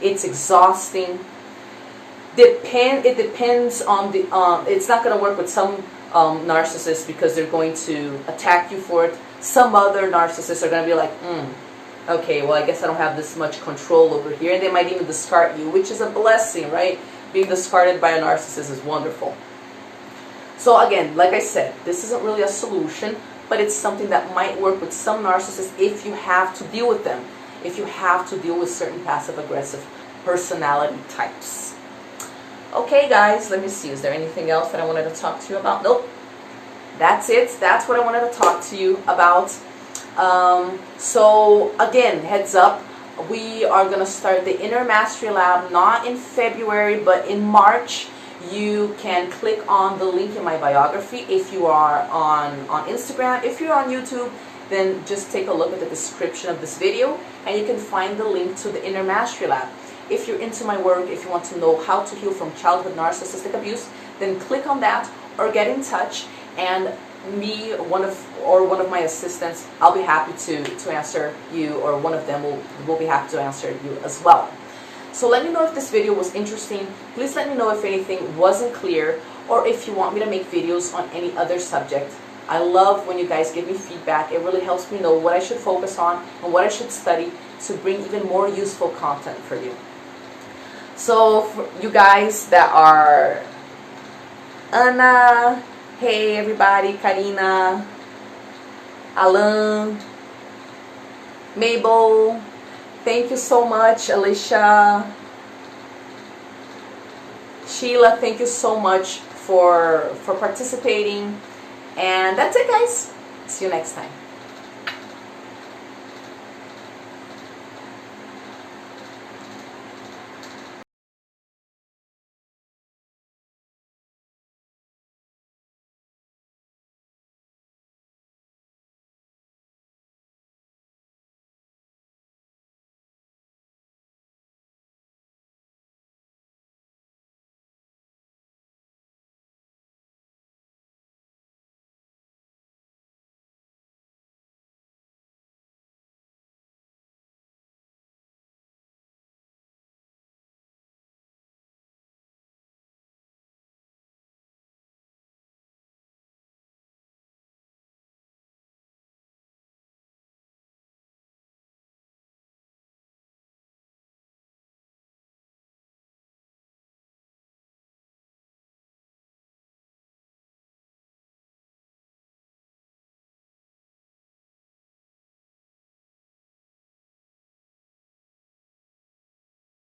It's exhausting. It depends on the, it's not going to work with some narcissists because they're going to attack you for it. Some other narcissists are going to be like, okay, well, I guess I don't have this much control over here. And they might even discard you, which is a blessing, right? Being discarded by a narcissist is wonderful. So again, like I said, this isn't really a solution, but it's something that might work with some narcissists if you have to deal with them, if you have to deal with certain passive-aggressive personality types. Okay, guys, let me see. Is there anything else that I wanted to talk to you about? Nope. That's it. That's what I wanted to talk to you about. So again, heads up, we are going to start the Inner Mastery Lab not in February, but in March. You can click on the link in my biography if you are on Instagram. If you're on YouTube, then just take a look at the description of this video and you can find the link to the Inner Mastery Lab. If you're into my work, if you want to know how to heal from childhood narcissistic abuse, then click on that or get in touch, and me, one of my assistants, I'll be happy to answer you, or one of them will be happy to answer you as well. So let me know if this video was interesting. Please let me know if anything wasn't clear, or if you want me to make videos on any other subject. I love when you guys give me feedback. It really helps me know what I should focus on and what I should study to bring even more useful content for you. So for you guys that are Anna, hey everybody, Karina, Alan, Mabel, thank you so much, Alicia, Sheila, thank you so much for participating. And that's it, guys. See you next time.